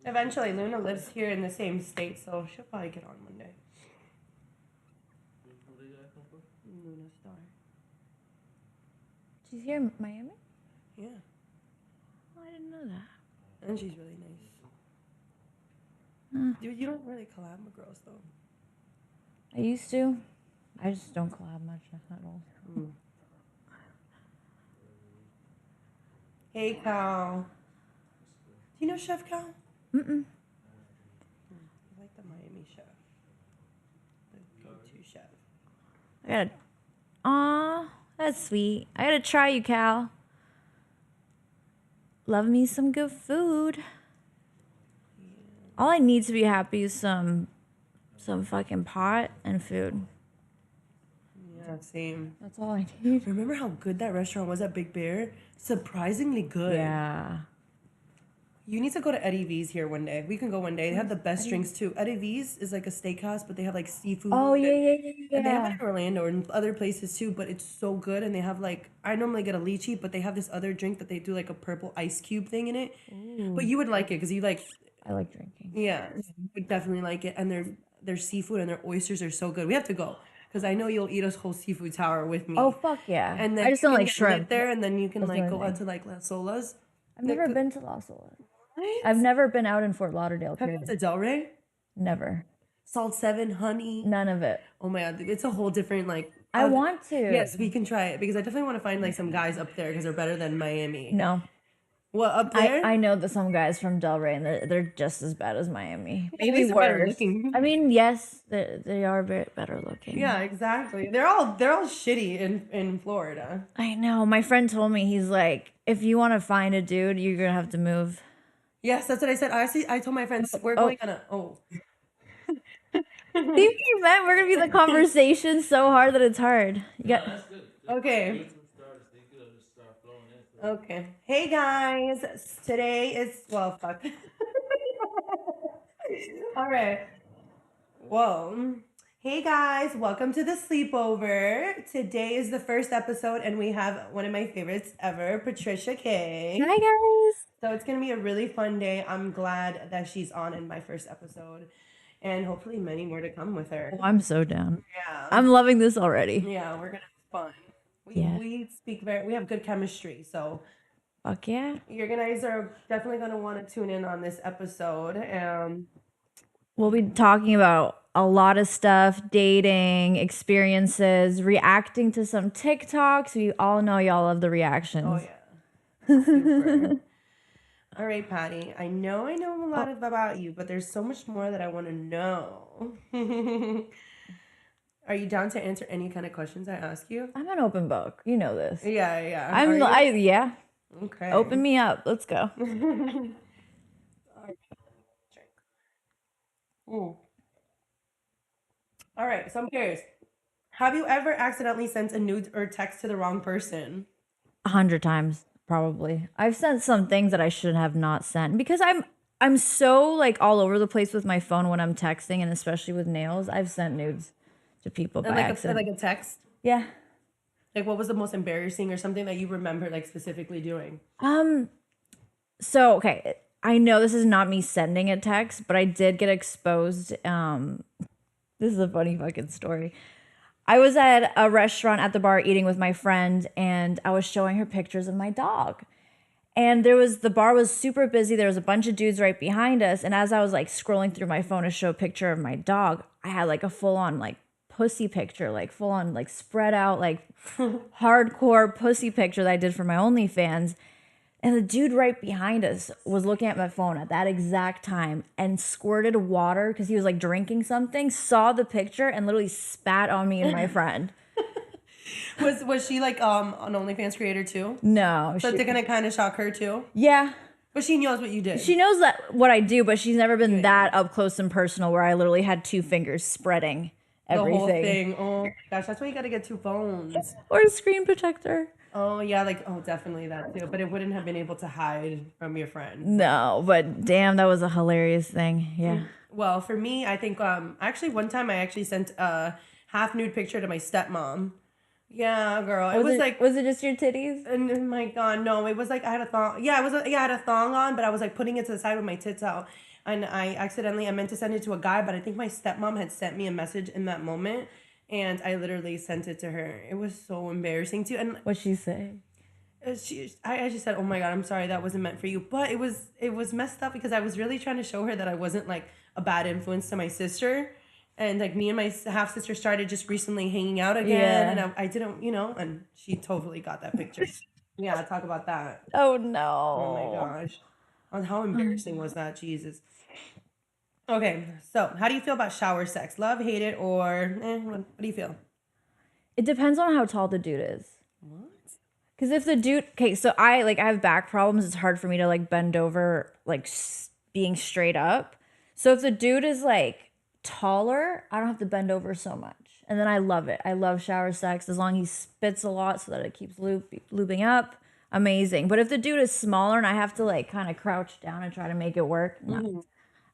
Eventually, Luna lives here in the same state, so she'll probably get on one day. Luna Star. She's here in Miami? Yeah. Oh, I didn't know that. And she's really nice. Dude, you don't really collab with girls, though. I used to. I just don't collab much at all. Hey, Cal. Do you know Chef Cal? Mm-mm. I like the Miami chef. The go-to chef. I gotta. Aw, that's sweet. I gotta try you, Cal. Love me some good food. All I need to be happy is some fucking pot and food. Yeah, same. That's all I need. Remember how good that restaurant was at Big Bear? Surprisingly good. Yeah. You need to go to Eddie V's here one day. We can go one day. They have the best drinks too. Eddie V's is like a steakhouse, but they have like seafood. Oh yeah, yeah, yeah, And they have it yeah. in Orlando and other places too, but it's so good. And they have like, I normally get a lychee, but they have this other drink that they do like a purple ice cube thing in it. But you would like it because you like, I like drinking. yeah, you would definitely like it. And their seafood and their oysters are so good. We have to go because I know you'll eat a whole seafood tower with me. Oh fuck yeah. And then I just you don't can like get shrimp. lit there, and then you can That's the like only go out thing. to like Las Solas. I've never Like, been to Las Olas. What? I've never been out in Fort Lauderdale. Have you been Period. to Delray? Never. Salt 7, honey. None of it. Oh my god, dude, it's a whole different like. I want to. Yes, we can try it because I definitely want to find like some guys up there because they're better than Miami. No. What up there? I know that some guys from Delray and they're just as bad as Miami. At Maybe least they're better worse. looking. I mean, yes, they are better looking. Yeah, exactly. They're all shitty in Florida. I know. My friend told me, he's like, if you want to find a dude, you're gonna have to move. Yes, that's what I said. Honestly, I told my friends we're going on a See what you meant? We're gonna be in the conversation so hard that it's hard. You got That's good. Okay. Okay. Hey guys, today is fuck. All right. Whoa. Hey guys, welcome to the sleepover. Today is the first episode, and we have one of my favorites ever, Patricia K. Hi guys. So it's gonna be a really fun day. I'm glad that she's on in my first episode, and hopefully many more to come with her. Oh, I'm so down. Yeah. I'm loving this already. Yeah, we're gonna have fun. Yeah. We have good chemistry, so Fuck yeah. you guys are definitely gonna want to tune in on this episode. We'll be talking about a lot of stuff, dating, experiences, reacting to some TikToks. We all know y'all love the reactions. Oh yeah. Super. All right, Patty. I know a lot about you, but there's so much more that I want to know. Are you down to answer any kind of questions I ask you? I'm an open book. You know this. Yeah, yeah. Yeah. Okay. Open me up. Let's go. Ooh. All right, so I'm curious. Have you ever accidentally sent a nude or text to the wrong person? 100 times, probably. I've sent some things that I should have not sent because I'm so like all over the place with my phone when I'm texting, and especially with nails. I've sent nudes to people by accident. Like a text? Yeah. Like what was the most embarrassing or something that you remember like specifically doing? So okay, I know this is not me sending a text, but I did get exposed. This is a funny fucking story. I was at a restaurant at the bar eating with my friend, and I was showing her pictures of my dog. And the bar was super busy. There was a bunch of dudes right behind us. And as I was like scrolling through my phone to show a picture of my dog, I had like a full on like pussy picture, like full on like spread out, like hardcore pussy picture that I did for my OnlyFans. And the dude right behind us was looking at my phone at that exact time and squirted water because he was like drinking something, saw the picture, and literally spat on me and my friend. Was she like an OnlyFans creator too? No. So they're gonna kind of shock her too? Yeah. But she knows what you did. She knows that what I do, but she's never been that up close and personal where I literally had two fingers spreading everything. The whole thing. Oh gosh, that's why you gotta get two phones. Or a screen protector. Oh yeah, definitely that too. But it wouldn't have been able to hide from your friend. No, but damn, that was a hilarious thing. Yeah. Well, for me, I think actually one time I actually sent a half nude picture to my stepmom. Yeah, girl. It was like, was it just your titties? and oh my god, no! It was like I had a thong. Yeah, I had a thong on, but I was like putting it to the side with my tits out, and I meant to send it to a guy, but I think my stepmom had sent me a message in that moment, and I literally sent it to her. It was so embarrassing too, and What'd she say? I just said, "Oh my god, I'm sorry, that wasn't meant for you." But it was messed up because I was really trying to show her that I wasn't like a bad influence to my sister, and like me and my half sister started just recently hanging out again, and Yeah. I didn't, and she totally got that picture. Yeah, talk about that. Oh Oh my no. gosh, on how embarrassing was that? Jesus. Okay, so how do you feel about shower sex? Love, hate it, or what do you feel? It depends on how tall the dude is. What? Because if the dude, okay, so I have back problems. It's hard for me to like bend over, like being straight up. So if the dude is like taller, I don't have to bend over so much. And then I love it. I love shower sex as long as he spits a lot so that it keeps looping up. Amazing. But if the dude is smaller and I have to like kind of crouch down and try to make it work, no,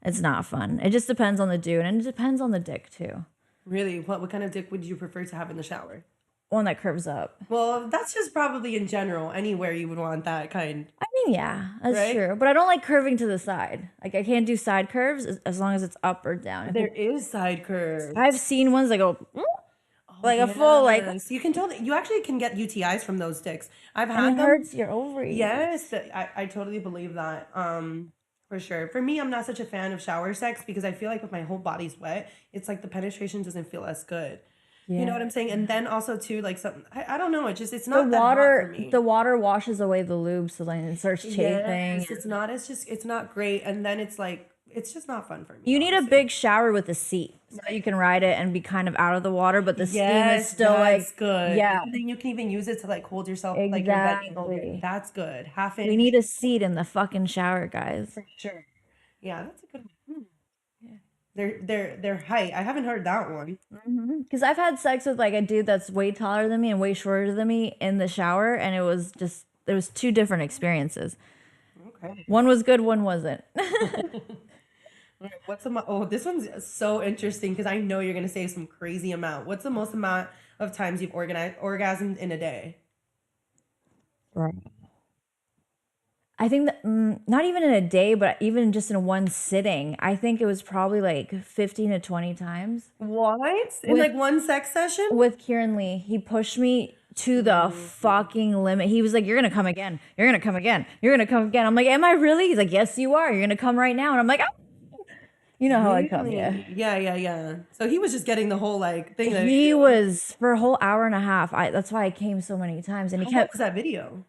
it's not fun. It just depends on the dude and it depends on the dick too. Really? What kind of dick would you prefer to have in the shower? One that curves up. Well, that's just probably in general. Anywhere you would want that kind, I mean, yeah, that's right? true. But I don't like curving to the side. Like I can't do side curves as long as it's up or down. There is side curves. I've seen ones that go Oh like a full like, yes, you can tell that you actually can get UTIs from those dicks. I've and it had them. hurts your ovaries. Yes, I totally believe that. For sure. For me, I'm not such a fan of shower sex because I feel like if my whole body's wet, it's like the penetration doesn't feel as good. You know Yeah. what I'm saying? And then also too, like some I don't know, it's The not that hot for water, me. the water washes away the lube, so then it starts chafing. Yes, it's not great. And then it's like it's just not fun for me, You need a honestly. big shower with a seat so that you can ride it and be kind of out of the water, but the steam is Yes, still like, that's good. yeah, And then you can even use it to like hold yourself like you're bending over. exactly. That's good. Half We inch need a seat in the fucking shower, guys. for sure. Yeah, that's a good one. Their height. I haven't heard that one. Because I've had sex with like a dude that's way taller than me and way shorter than me in the shower, and it was just, there was two different experiences. Okay. One was good, one wasn't. All right, oh, this one's so interesting because I know you're gonna say some crazy amount. What's the most amount of times you've organized orgasmed in a day? Right. I think that not even in a day, but even just in one sitting, I think it was probably like 15 to 20 times. What? In With like one sex session? with Kieran Lee, he pushed me to the fucking limit. He was like, "You're gonna come again. You're gonna come again. You're gonna come again." I'm like, "Am I really?" He's like, "Yes, you are. You're gonna come right now." And I'm like, "Oh, you know how I come, yeah." Really? Yeah, yeah, yeah. So he was just getting the whole like thing that He was for a whole hour and a half. That's why I came so many times, and he how long kept. was that video?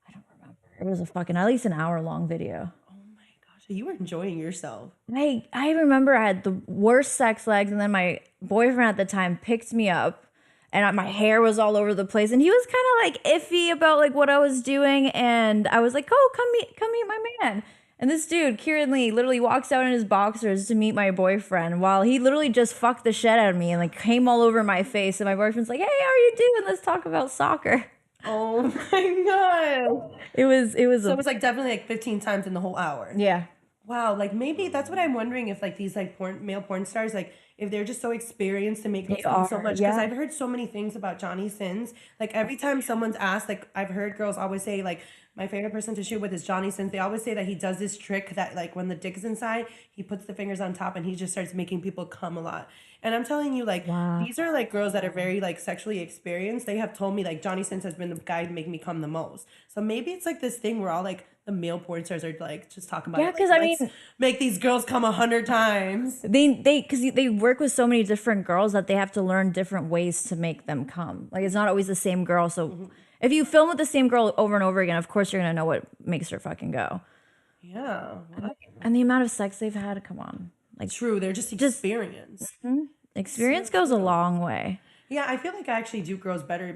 I don't remember. It was a fucking at least an hour long video. Oh my gosh, you were enjoying yourself. I remember I had the worst sex legs, and then my boyfriend at the time picked me up, and my hair was all over the place, and he was kind of like iffy about like what I was doing, and I was like, "Oh, come meet my man." And this dude, Kieran Lee, literally walks out in his boxers to meet my boyfriend while he literally just fucked the shit out of me and like came all over my face. And my boyfriend's like, "Hey, how are you doing? Let's talk about soccer." Oh my god. It was So it a was like definitely like 15 times in the whole hour. yeah. Wow, like maybe that's what I'm wondering if like these like male porn stars like if they're just so experienced to make They us come so are, much because yeah. I've heard so many things about Johnny Sins. Like every time someone's asked, like I've heard girls always say like my favorite person to shoot with is Johnny Sins. They always say that he does this trick that like when the dick is inside, he puts the fingers on top and he just starts making people come a lot. And I'm telling you, like Wow. these are like girls that are very like sexually experienced. They have told me like Johnny Sins has been the guy to make me come the most. So maybe it's like this thing where all like the male porn stars are like just talking about Yeah, it. because Like, I mean, let's make these girls come 100 times. they work with so many different girls that they have to learn different ways to make them come. Like it's not always the same girl. So if you film with the same girl over and over again, of course you're gonna know what makes her fucking go. Yeah, well, And the amount of sex they've had, come on, like true. They're just experienced. experience goes a long way. Yeah, I feel like I actually do girls better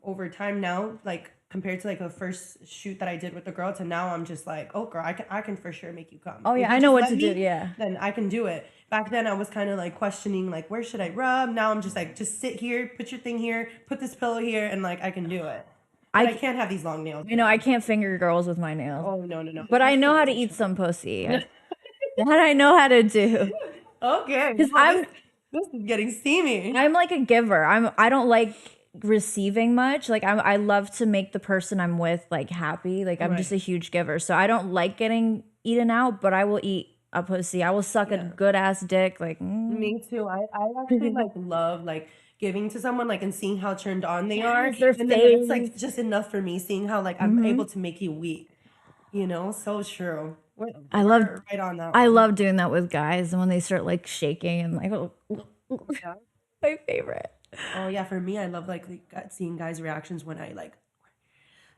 over time now, like compared to like the first shoot that I did with the girl to now I'm just like, oh girl, I can for sure make you come. Oh If yeah, you I know just what let to do. me, Yeah, then I can do it. Back then I was kind of like questioning like where should I rub? Now I'm just like just sit here, put your thing here, put this pillow here, and like I can do it. But I can't have these long nails. you know I can't finger girls with my nails, Oh no no no. but I know how to eat some pussy. That I know how to do. Okay. Because Wow, this is getting steamy. I'm like a giver. I don't like receiving much. Like I love to make the person I'm with like happy. Like I'm just a Right. huge giver. So I don't like getting eaten out, but I will eat a pussy. I will suck a Yeah. good ass dick. Like Me too. I actually like love like giving to someone like and seeing how turned on they are. yes, their And then that's like face. just enough for me seeing how like I'm Hmm. able to make you weak. You know, so true. I love We're right on that I one. love doing that with guys, and when they start like shaking and like Yeah. my favorite. Oh yeah, for me, I love like seeing guys' reactions when I like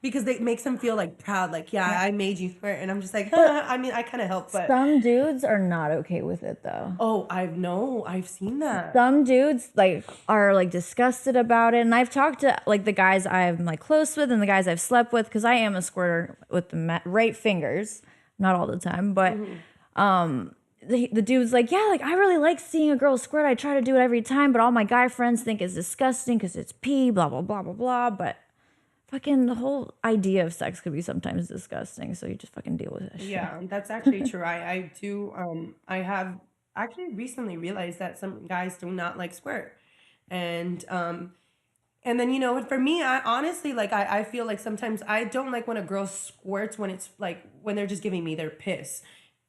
because it makes them feel like proud, like yeah, I made you squirt, and I'm just like, But I mean, I kind of help, but some dudes are not okay with it though. oh, I've seen that. Some dudes like are like disgusted about it, and I've talked to like the guys I'm like close with and the guys I've slept with because I am a squirter with the right fingers, not all the time, but Hmm. the dude's like, yeah, like I really like seeing a girl squirt. I try to do it every time, but all my guy friends think it's disgusting because it's pee, blah blah blah blah blah. But fucking the whole idea of sex could be sometimes disgusting, so you just fucking deal with that shit. Yeah, that's actually true. I do. I have actually recently realized that some guys do not like squirt, and then for me, I honestly like I feel like sometimes I don't like when a girl squirts when it's like when they're just giving me their piss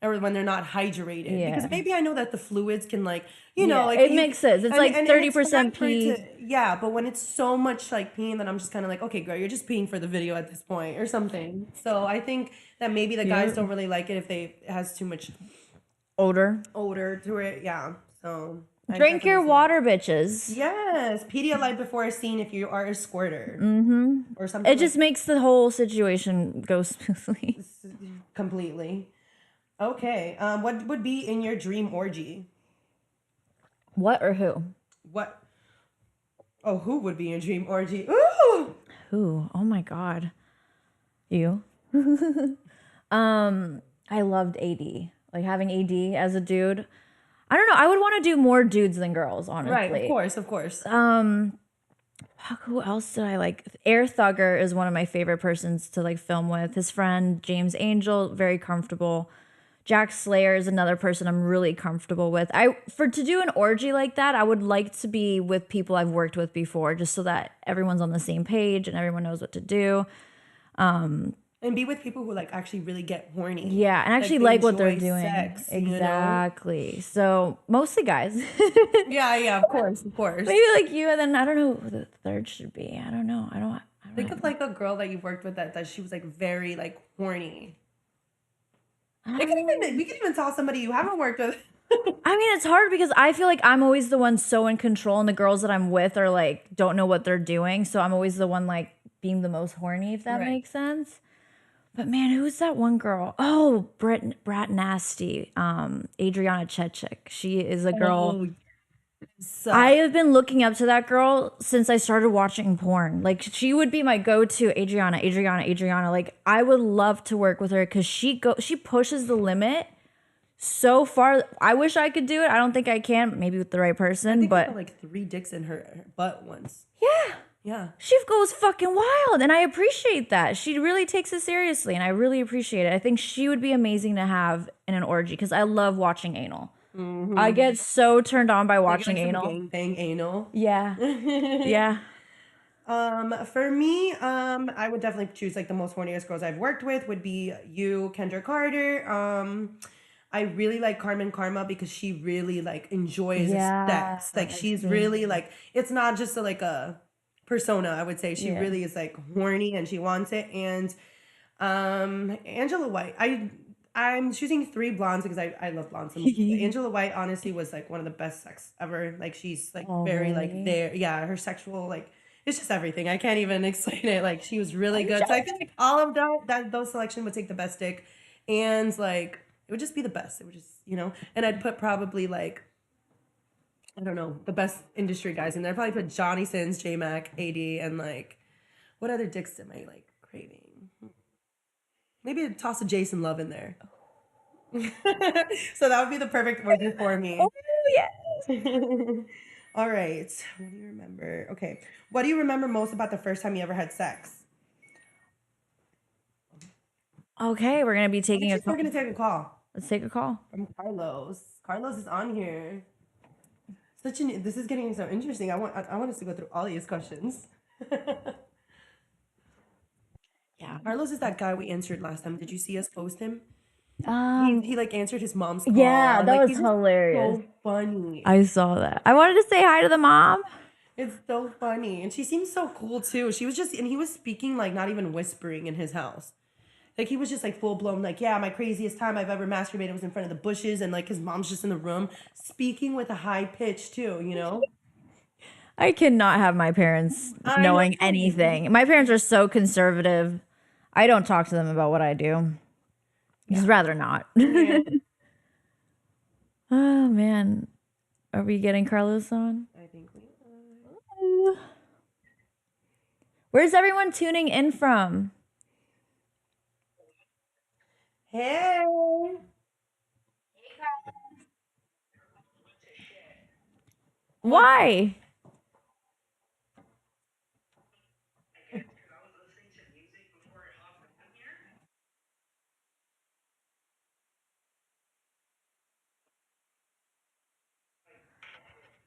or when they're not hydrated because Yeah, maybe I know that the fluids can like yeah, like it you makes sense. It's like and thirty it's fine percent for it to pee. yeah, but when it's so much like peeing then I'm just kind of like okay girl you're just peeing for the video at this point or something. So I think that maybe the guys Yeah, don't really like it if it has too much odor. odor to it. Yeah, so I've Drink definitely your seen that. water, bitches. Yes, Pedialyte before a scene if you are a squirter Mm-hmm. or It something like just makes the whole situation go smoothly. completely. Okay. What would be in your dream orgy? What or who? What? Oh, who would be in your dream orgy? Ooh. Who? Oh my god. You. I loved AD. Like having AD as a dude. I don't know. I would want to do more dudes than girls, Right. Of honestly. course. Of course. Fuck, who else did I like? Air Thugger is one of my favorite persons to like film with. His friend James Angel, very comfortable. Jack Slayer is another person I'm really comfortable with. To do an orgy like that, I would like to be with people I've worked with before, just so that everyone's on the same page and everyone knows what to do. And be with people who like actually really get horny. Yeah, and Like actually they like what they're enjoy doing. sex. Exactly. So mostly guys. Yeah. Yeah. Of course. Of course. Maybe like you, and then I don't know who the third should be. I don't know. I don't Think of know. like a girl that you've worked with that she was like very like horny. I It don't could know. even we could even tell somebody you haven't worked with. I mean, it's hard because I feel like I'm always the one so in control, and the girls that I'm with are like don't know what they're doing. So I'm always the one like being the most horny, if that Right. makes sense. But man, who's that one girl? Oh, Brat Nasty, Adriana Chechik. She is a girl. Oh, I so have been looking up to that girl since I started watching porn. Like she would be my go-to Adriana. Like I would love to work with her because she pushes the limit so far. I wish I could do it. I don't think I can, maybe with the right I person, think I but put like 3 dicks in her butt once. yeah, Yeah. she goes fucking wild. And I appreciate that. She really takes it seriously. And I really appreciate it. I think she would be amazing to have in an orgy because I love watching anal. I Mm-hmm. get so turned on by watching Like some anal. gangbang anal. Yeah. Yeah. For me, I would definitely choose like the most horniest girls I've worked with would be you, Kendra Carter. I really like Carmen Karma because she really like enjoys Yeah. sex. Like I've she's really seen. like it's not just like a persona. I would say she Yeah. really is like horny and she wants it. And Angela White. I'm choosing 3 blondes because I love blondes so much. But Angela White honestly was like one of the best sex ever. Like she's like Oh, very like really? there. Yeah, her sexual like it's just everything. I can't even explain it. Like she was really I'm good. So I feel jealous. like all of those selection would take the best dick, and like it would just be the best. It would just and I'd put probably like I don't know the best industry guys in there. I'd probably put Johnny Sins, J Mac, AD, and like what other dicks am I like craving? Maybe I'd toss a Jason Love in there. So that would be the perfect orgy for Oh, me. yeah. All right. What do you remember? Okay. What do you remember most about the first time you ever had sex? Okay, we're gonna be taking a Actually, we're call. gonna take a call Let's take a call. from Carlos. Carlos is on here. This is getting so interesting. I want us to go through all these questions. Yeah. Carlos is that guy we answered last time. Did you see us post him? Um, He like answered his mom's call yeah, and that like was he's just hilarious. so funny. I saw that. I wanted to say hi to the mom. It's so funny. And she seems so cool too. She was just and he was speaking like not even whispering in his house. Like he was just like full blown, like, yeah, my craziest time I've ever masturbated was in front of the bushes, and like his mom's just in the room speaking with a high pitch too, you know? I cannot have my parents I know. knowing anything. My parents are so conservative. I don't talk to them about what I do. Yeah. Just rather not. Yeah. Oh man. Are we getting Carlos on? I think we Where's everyone tuning in from? Hey. What Why?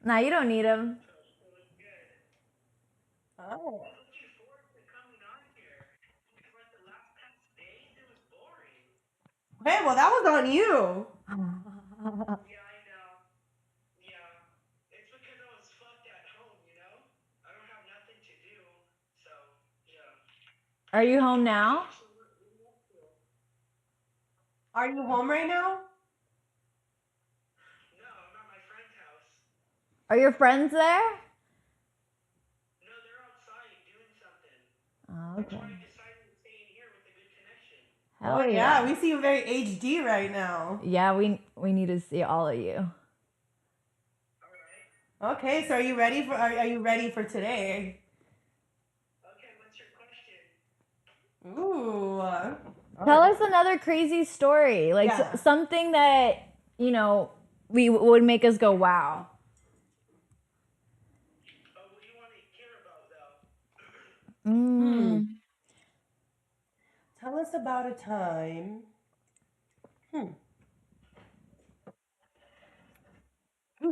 Nah, you don't need him. oh. Hey, well that was on you. Are you home now? Are you home right now? Are your friends there? Oh, okay. Oh Hell yeah, yeah. we see you very HD right now. Yeah, we need to see all of you. Okay, so are you ready for today? Ooh. All Tell right. us another crazy story, like Yeah. something that we would make us go wow. Hmm. Mm. Tell us about a time. Hmm. Hmm.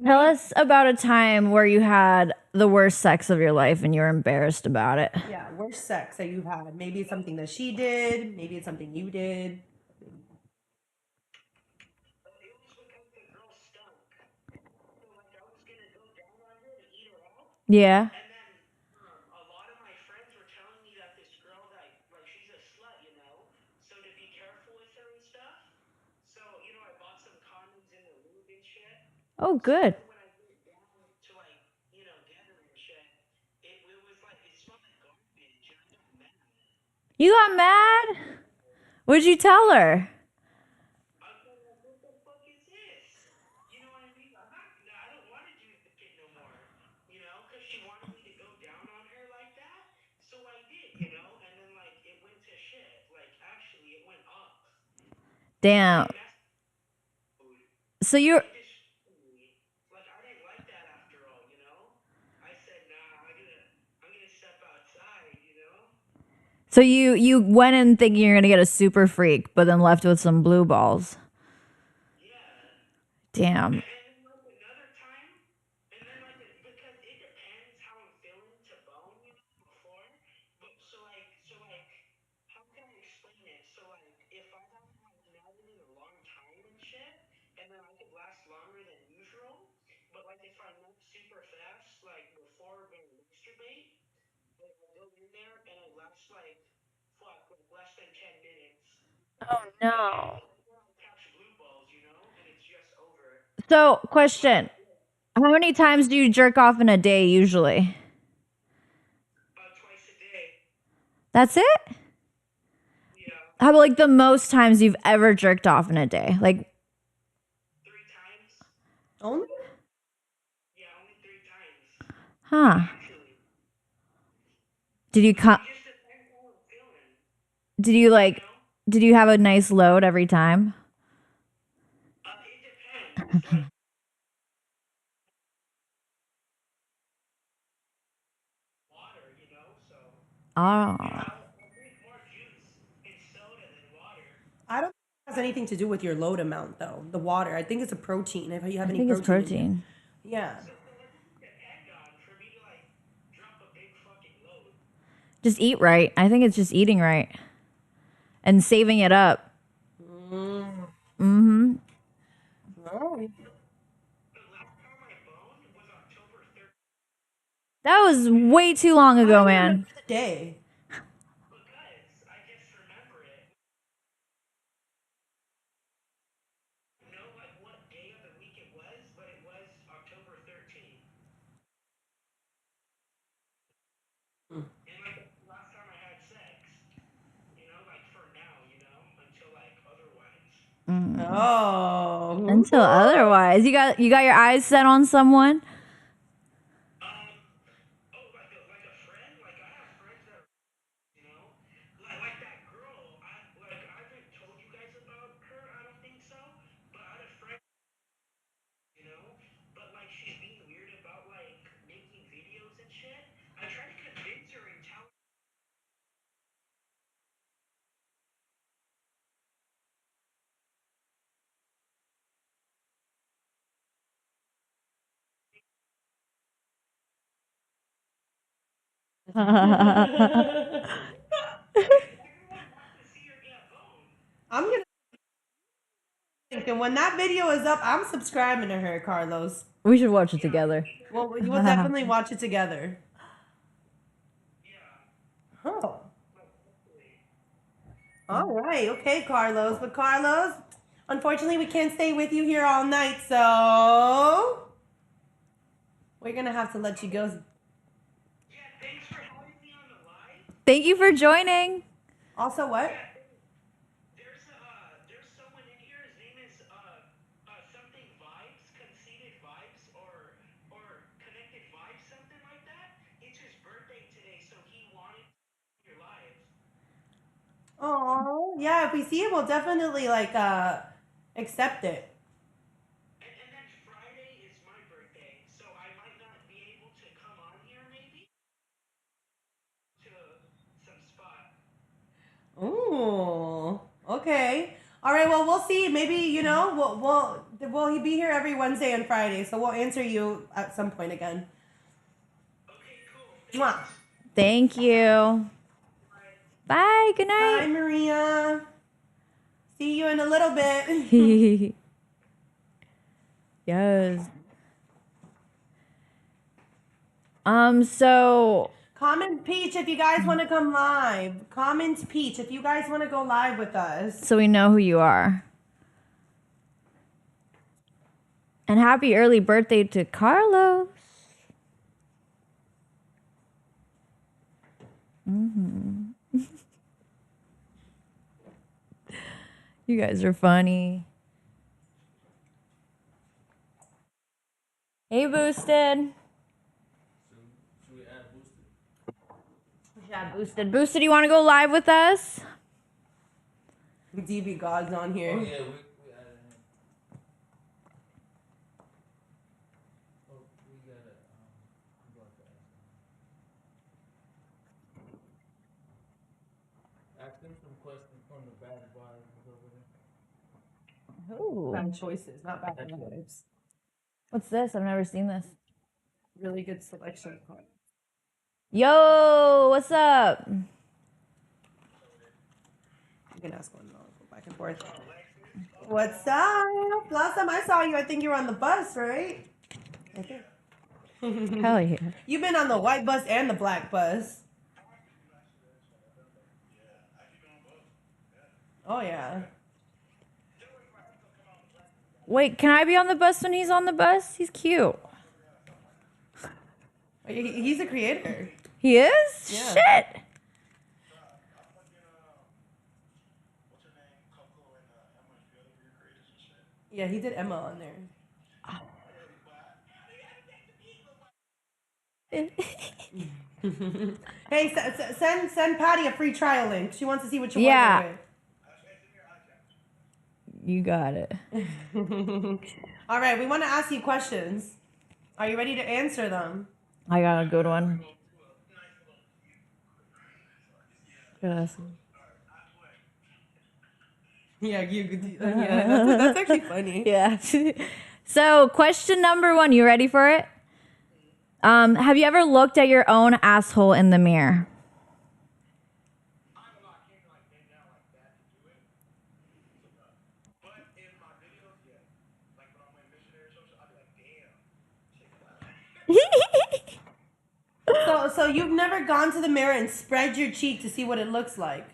Tell Maybe. us about a time where you had the worst sex of your life and you're embarrassed about it. Yeah, worst sex that you've had. Maybe it's something that she did. Maybe it's something you did. Yeah. Oh, good. You got mad? What'd you tell her? Damn. So you're so you went in thinking you're gonna get a super freak, but then left with some blue balls. Damn. Oh no. So, question. How many times do you jerk off in a day usually? That's it? How about like the most times you've ever jerked off in a day? Like, Only? huh? Did you cut? Did you like? Did you have a nice load every time? Oh. I don't. has anything to do with your load amount though. The water. I think it's a protein. If you have I any think it's protein in you. protein. Yeah. Just eat right. I think it's just eating right and saving it up. Mm-hmm. Oh. That was way too long How do ago, you remember man. the day? Oh. Until otherwise, you got your eyes set on someone. I'm gonna think, and when that video is up, I'm subscribing to her, Carlos. We should watch it together. Well, you will definitely watch it together. Oh. All right. Okay, Carlos. But Carlos, unfortunately, we can't stay with you here all night, so we're gonna have to let you go. Thank you for joining. Also, what? Oh, yeah. If we see it, we'll definitely like accept it. Ooh. Okay. All right. Well, we'll see. Maybe will he be here every Wednesday and Friday? So we'll answer you at some point again. Mwah. Thank you. Bye. Good Bye, night. Maria. See you in a little bit. Yes. So Comment Peach if you guys want to come live. Comment Peach if you guys want to go live with us. we know who you are. And happy early birthday to Carlos. You guys are funny. Hey, Boosted. Yeah, Boosted. Boosted, you want to go live with us? DB God's on here. Oh, yeah, we added him. Oh, we gotta, I'm going to ask him some questions from the bad vibes over there. Ooh. Bad choices, not bad vibes. What's this? I've never seen this. Really good selection. Yo, what's up? You can ask one. I'll go back and forth. What's up? Last time I saw you, I think you were on the bus, right? I think. Hell yeah. You've been on the white bus and the black bus. Oh yeah. Wait, can I be on the bus when he's on the bus? He's cute. He's a creator. He is? Yeah. Shit. Yeah, he did Emma on there. Hey, send Patty a free trial link. She wants to see what you Yeah. want You got it. with. All right, we want to ask you questions. Are you ready to answer them? I got a good one. Gotta ask him. Yeah, yeah, that's actually funny. Yeah. So, question number 1, you ready for it? Have you ever looked at your own asshole in the mirror? So you've never gone to the mirror and spread your cheek to see what it looks like?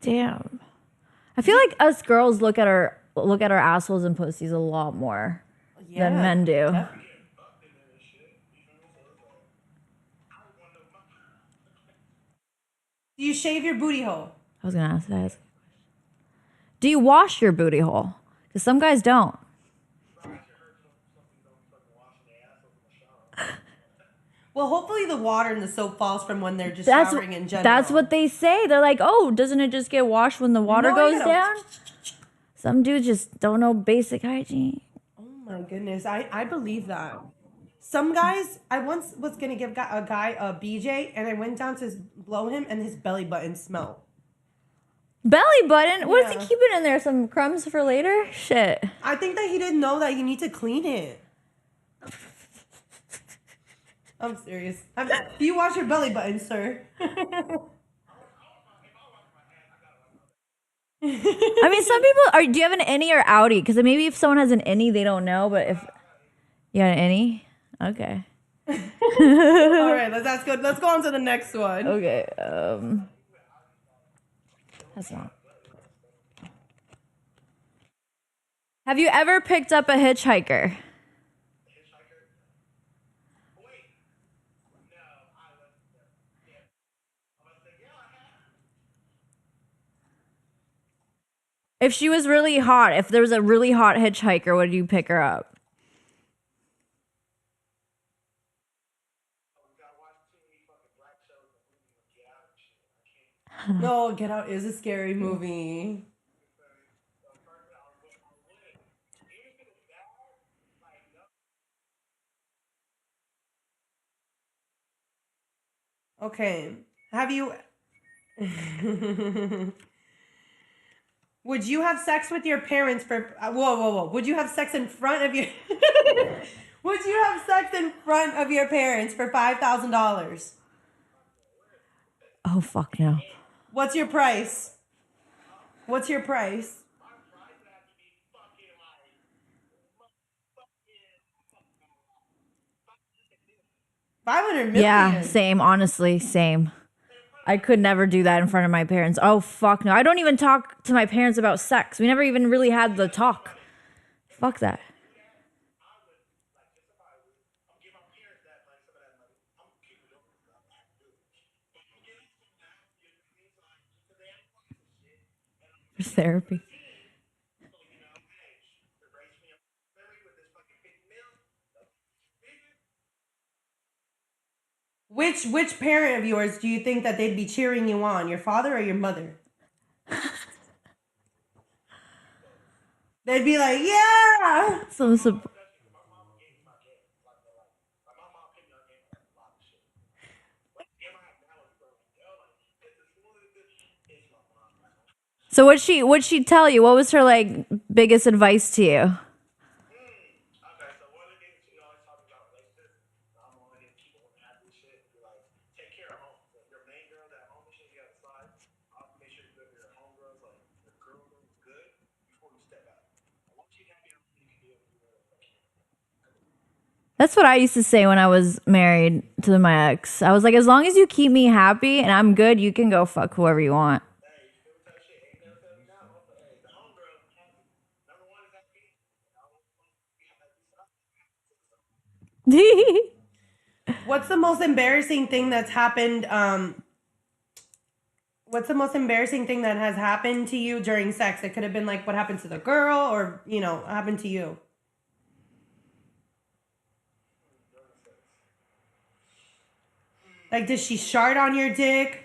Damn. I feel like us girls look at our assholes and pussies a lot more than men do. Definitely. Do you shave your booty hole? I was gonna ask that. Do you wash your booty hole? Because some guys don't. Well, hopefully the water and the soap falls from when they're just That's showering in general. that's what they say. They're like, oh, doesn't it just get washed when the water No, goes you gotta- down? Some dudes just don't know basic hygiene. Oh my goodness, I believe that. Some guys, I once was gonna give a guy a BJ, and I went down to blow him, and his belly button smelled. Belly button? What is Yeah. he keeping in there? Some crumbs for later? Shit. I think that he didn't know that you need to clean it. I'm serious. Do you wash your belly button, sir? I mean, some people are. Do you have an innie or outie? Because maybe if someone has an innie, they don't know. But if you got an innie, okay, All right, that's good. Let's go on to the next one. okay. That's not. Have you ever picked up a hitchhiker? If she was really hot, if there was a really hot hitchhiker, would you pick her up? No, Get Out is a scary movie. Okay. Have you Would you have sex with your parents for whoa. Would you have sex in front of your Would you have sex in front of your parents for $5,000? Oh fuck no. What's your price? What's your price? 500 million. Yeah, same. Honestly, same. I could never do that in front of my parents. Oh fuck no. I don't even talk to my parents about sex. We never even really had the talk. Fuck that. There's therapy. Which parent of yours do you think that they'd be cheering you on, your father or your mother? They'd be like, yeah. So what'd she tell you? What was her like biggest advice to you? That's what I used to say when I was married to my ex. I was like, as long as you keep me happy and I'm good, you can go fuck whoever you want. What's the most embarrassing thing that's happened? What's the most embarrassing thing that has happened to you during sex? It could have been like what happened to the girl, or happened to you. Like, did she shart on your dick?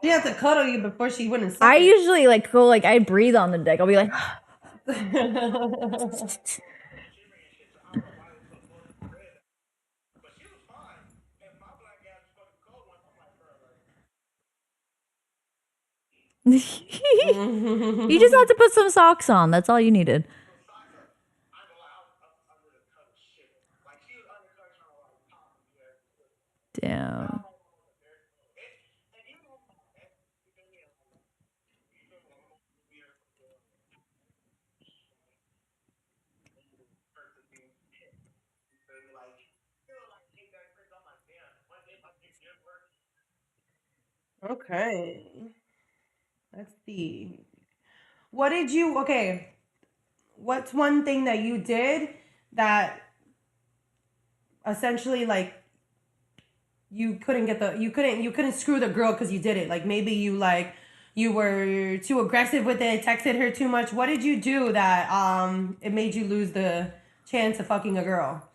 She had to cuddle you before she went and suck I it. usually like go like I breathe on the dick. I'll be like, you just have to put some socks on. That's all you needed. Damn. Okay. Let's see. What did you, okay, what's one thing that you did that essentially like you couldn't screw the girl because you did it? Like maybe you were too aggressive with it, texted her too much. What did you do that it made you lose the chance of fucking a girl?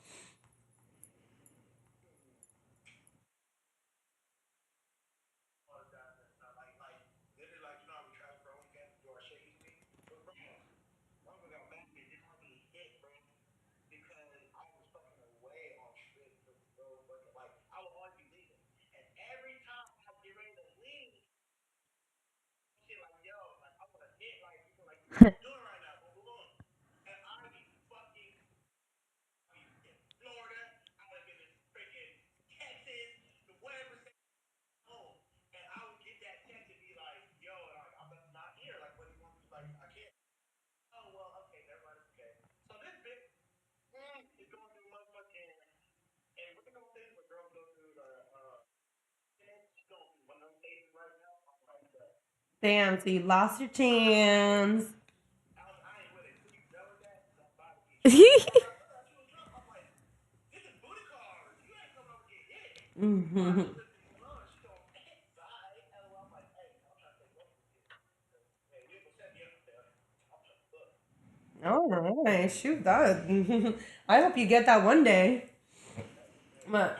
Damn, so you lost your chance. Hmm. All right, shoot that. I hope you get that one day. But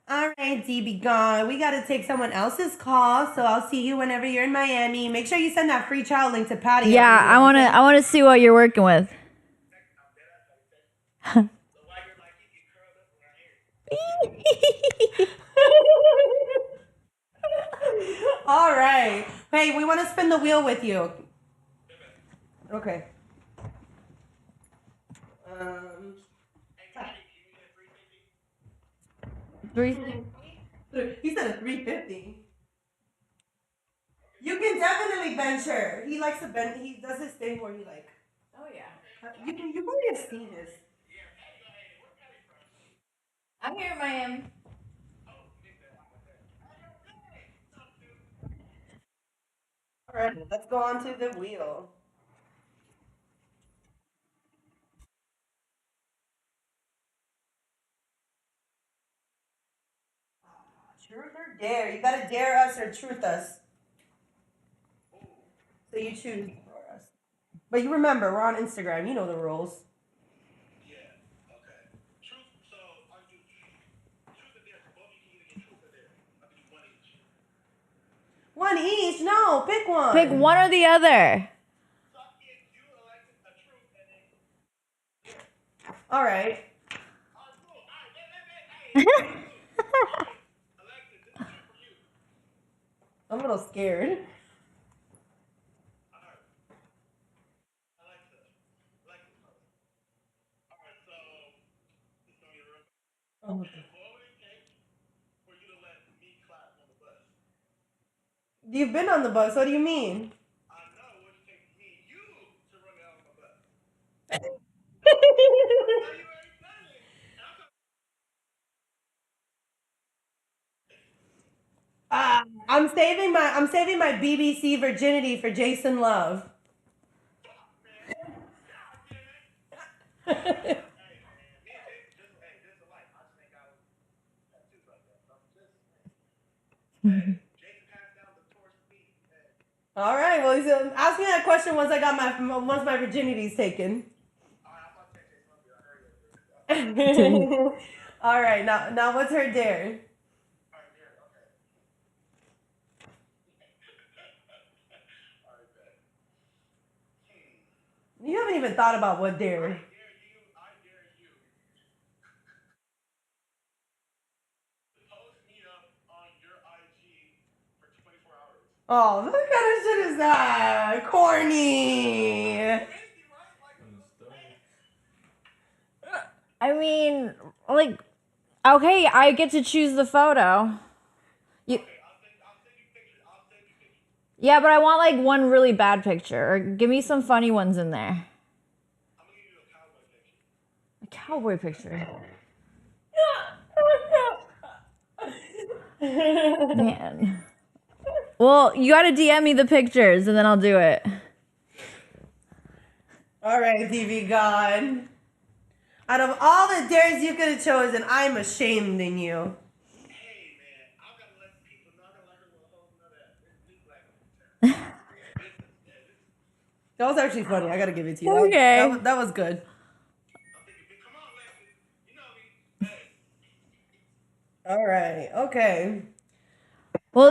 all right, DB gone. We gotta take someone else's call, so I'll see you whenever you're in Miami. Make sure you send that free trial link to Patty Yeah, over here. Okay? I wanna see what you're working with. All right. Hey, we want to spin the wheel with you. Okay. Um, Three. he said a 350. You can definitely bench her. He likes to bench. He does this thing where he like. Oh yeah. You probably have seen this. I'm here in Miami. All right, let's go on to the wheel. Truth or dare? You gotta dare us or truth us. So you choose for us. But you remember, we're on Instagram. You know the rules. One each? No, pick one. Pick one or the other. All right. I'm a little scared. Oh. You've been on the bus. What do you mean? I'm saving my BBC virginity for Jason Love. All right. Well, ask me that question once I got my virginity's taken. All right. Now what's her dare? You haven't even thought about what dare. Oh, what kind of shit is that? Corny. I mean, like, okay, I get to choose the photo. You, yeah, but I want like one really bad picture, or give me some funny ones in there. A cowboy picture. Man. Well, you gotta DM me the pictures and then I'll do it. All right, TV God. Out of all the dares you could have chosen, I'm ashamed in you. That was actually funny. I gotta give it to you. Okay. That was good. All right. Okay. Well,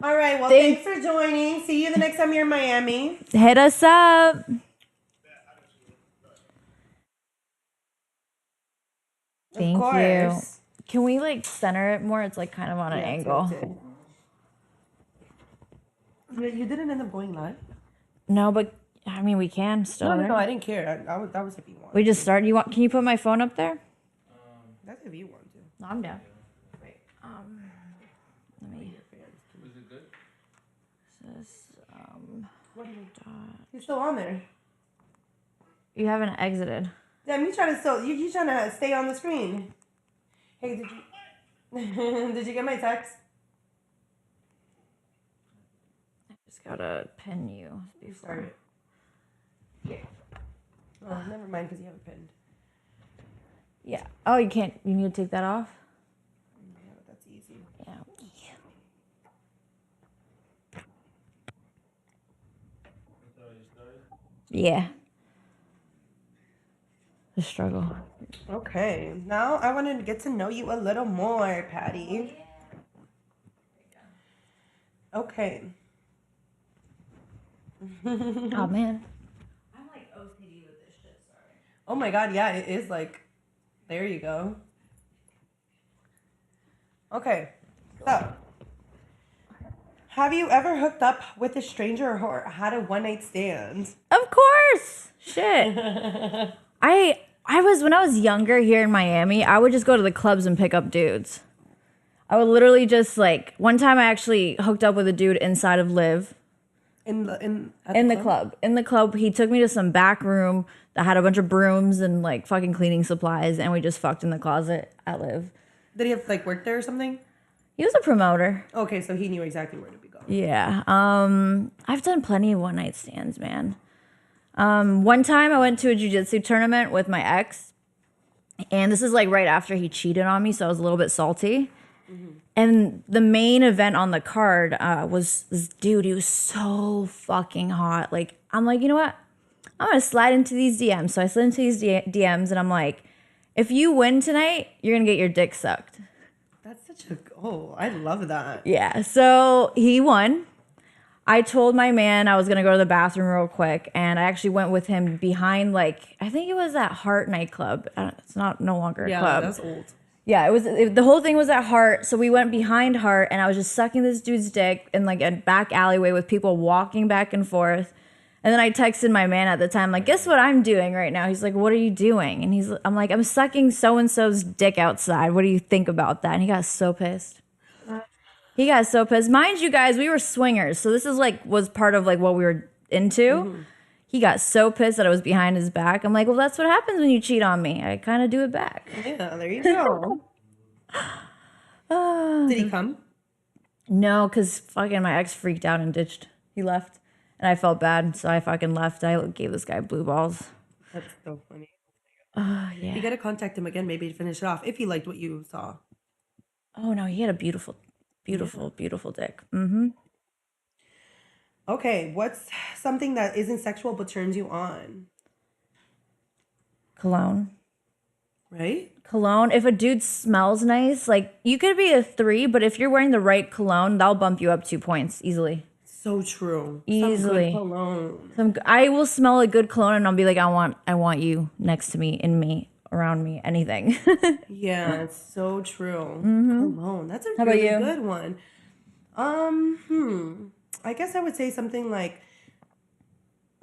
All right. Well, thank- thanks for joining. See you the next time you're in Miami. hit us up. Thank Of course. you. Can we like center it more? It's like kind of on an Yeah, angle. tilted. You didn't end up going live? No, but I mean we can still. No, right? I didn't care. That was if you want. We just started. You want? Can you put my phone up there? That's if you want to. No, I'm down. Wait. Let me. Was it good? This, What do you? You're still on there. you haven't exited. Damn, you trying to you trying to stay on the screen? Hey, did you did you get my text? Just gotta pin you Sorry. before. Oh, never mind, because you have it pinned. Yeah. Oh, you can't. You need to take that off. Yeah, but that's easy. Yeah. That's how you started? Yeah. The struggle. Okay, now I wanted to get to know you a little more, Patty. Okay. Oh man. I'm like OCD with this shit. Sorry. Oh my God, yeah, it is like. There you go. Okay, so. Have you ever hooked up with a stranger or had a one night stand? Of course. Shit. I was when I was younger here in Miami, I would just go to the clubs and pick up dudes. I would literally just like one time I actually hooked up with a dude inside of Live. At In the club. In the club, he took me to some back room that had a bunch of brooms and like fucking cleaning supplies, and we just fucked in the closet at Live. Did he have to like work there or something? He was a promoter. Okay, so he knew exactly where to be going. Yeah. I've done plenty of one night stands, man. One time I went to a jiu-jitsu tournament with my ex, and this is like right after he cheated on me, so I was a little bit salty. And the main event on the card was this dude. He was so fucking hot. Like, I'm like, you know what? I'm going to slide into these DMs. So I slid into these DMs, and I'm like, if you win tonight, you're going to get your dick sucked. That's such a. Oh, I love that. Yeah. So he won. I told my man I was going to go to the bathroom real quick, and I actually went with him behind, like, I think it was that Heart nightclub. It's not no longer a Yeah, club. that's old. Yeah, the whole thing was at Heart, so we went behind Heart, and I was just sucking this dude's dick in like a back alleyway with people walking back and forth. And then I texted my man at the time, like, guess what I'm doing right now? He's like, what are you doing? And I'm like, I'm sucking so and so's dick outside. What do you think about that? And he got so pissed. He got so pissed. Mind you, guys, we were swingers, so this is like was part of like what we were into. He got so pissed that I was behind his back. I'm like, well, that's what happens when you cheat on me. I kind of do it back. Yeah, there you go. Did he come? No, because fucking my ex freaked out and ditched. He left. And I felt bad, so I fucking left. I gave this guy blue balls. That's so funny. Yeah. You gotta contact him again, maybe to finish it off if he liked what you saw. Oh, no, he had a beautiful, beautiful, beautiful dick. Okay, what's something that isn't sexual but turns you on? Cologne. Right? Cologne. If a dude smells nice, like, you could be a 3, but if you're wearing the right cologne, that'll bump you up 2 points easily. So true. Some good Easily. cologne. I will smell a good cologne and I'll be like, I want you next to me, in me, around me, anything. Yeah, it's so true. Cologne. That's a How about really you? good one. I guess I would say something like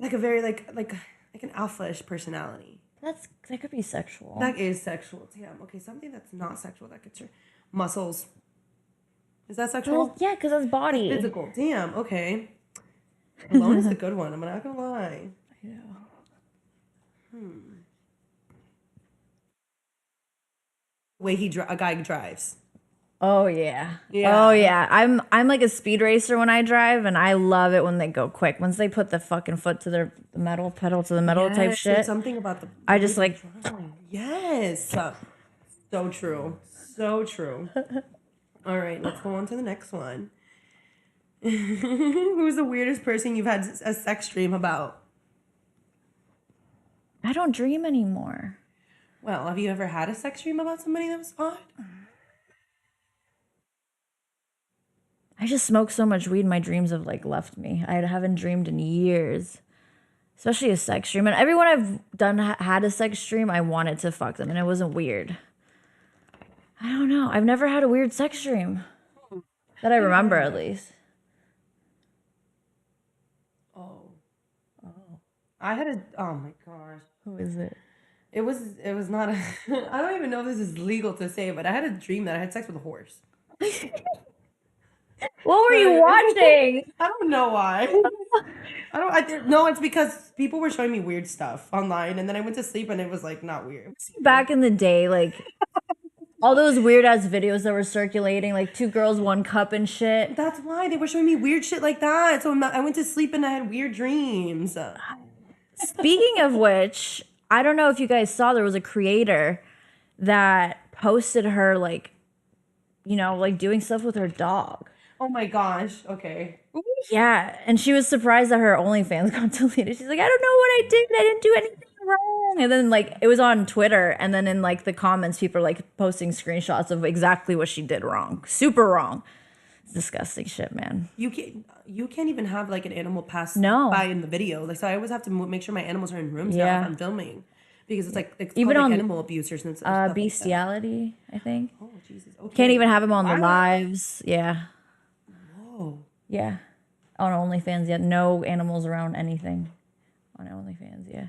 a very like an alpha-ish personality. That could be sexual. That is sexual. Damn. Okay, something that's not sexual that could turn muscles. Is that Well, sexual? yeah, because that's That's body. physical. Damn. Okay. Cologne is a good one. I'm not gonna lie. Way a guy drives. Oh yeah. Oh Yeah. yeah. I'm like a speed racer when I drive, and I love it when they go quick. Once they put the fucking foot to their the metal pedal to the metal type Yes, there's shit. something about I the way just they like drive. Yes. So true. So true. All right, let's go on to the next one. Who's the weirdest person you've had a sex dream about? I don't dream anymore. Well, have you ever had a sex dream about somebody that was hot? I just smoke so much weed, my dreams have like left me. I haven't dreamed in years. Especially a sex dream. And everyone I've done had a sex dream, I wanted to fuck them, and it wasn't weird. I don't know. I've never had a weird sex dream that I remember, at least. Oh. I had a oh my gosh. Who is it? It was not a I don't even know if this is legal to say, but I had a dream that I had sex with a horse. What were you watching? I don't know why. No, it's because people were showing me weird stuff online, and then I went to sleep and it was like not weird. Back in the day, like all those weird ass videos that were circulating, like 2 girls, 1 cup and shit. That's why they were showing me weird shit like that. So I went to sleep and I had weird dreams. Speaking of which, I don't know if you guys saw, there was a creator that posted her like, like doing stuff with her dog. Oh my gosh. Okay. Yeah, and she was surprised that her OnlyFans got deleted. She's like, I don't know what I did. I didn't do anything wrong. And then like it was on Twitter, and then in like the comments, people are like posting screenshots of exactly what she did wrong. Super wrong. It's disgusting shit, man. You can't even have like an animal pass No. by in the video. Like so, I always have to make sure my animals are in rooms now Yeah. if I'm filming, because it's Even called like on animal abuse or stuff like that. bestiality, I think. Oh Jesus. Okay. Can't even have them on the Wow. lives. Yeah. Whoa. Yeah. On OnlyFans, yeah. No animals around anything on OnlyFans, yeah.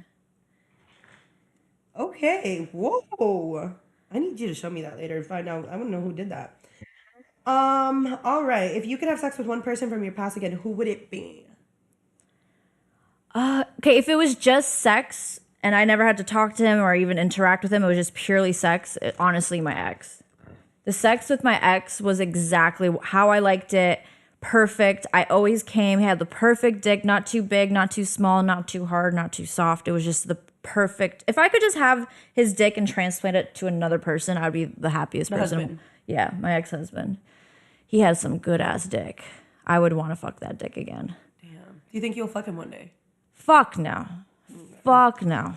Okay. Whoa. I need you to show me that later and find out. I want to know who did that. All right. If you could have sex with one person from your past again, who would it be? Okay, if it was just sex and I never had to talk to him or even interact with him, it was just purely sex, honestly, my ex. The sex with my ex was exactly how I liked it. Perfect. I always came. He had the perfect dick, not too big, not too small, not too hard, not too soft. It was just the perfect. If I could just have his dick and transplant it to another person, I'd be the happiest person. husband. Yeah, my ex-husband. He has some good ass dick. I would want to fuck that dick again. Damn. Do you think you'll fuck him one day? Fuck no. Fuck no.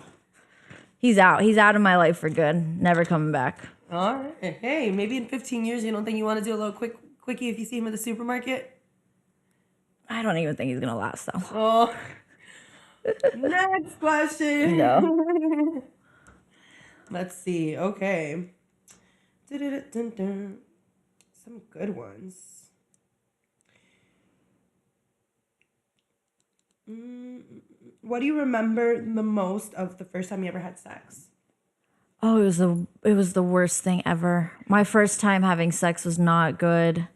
He's out. He's out of my life for good. Never coming back. All right. Hey, maybe in 15 years, you don't think you want to do a little quickie if you see him at the supermarket? I don't even think he's gonna last though. Oh. Next question. No. Let's see. Okay. Dun-dun-dun-dun. Some good ones. What do you remember the most of the first time you ever had sex? Oh, it was the worst thing ever. My first time having sex was not good.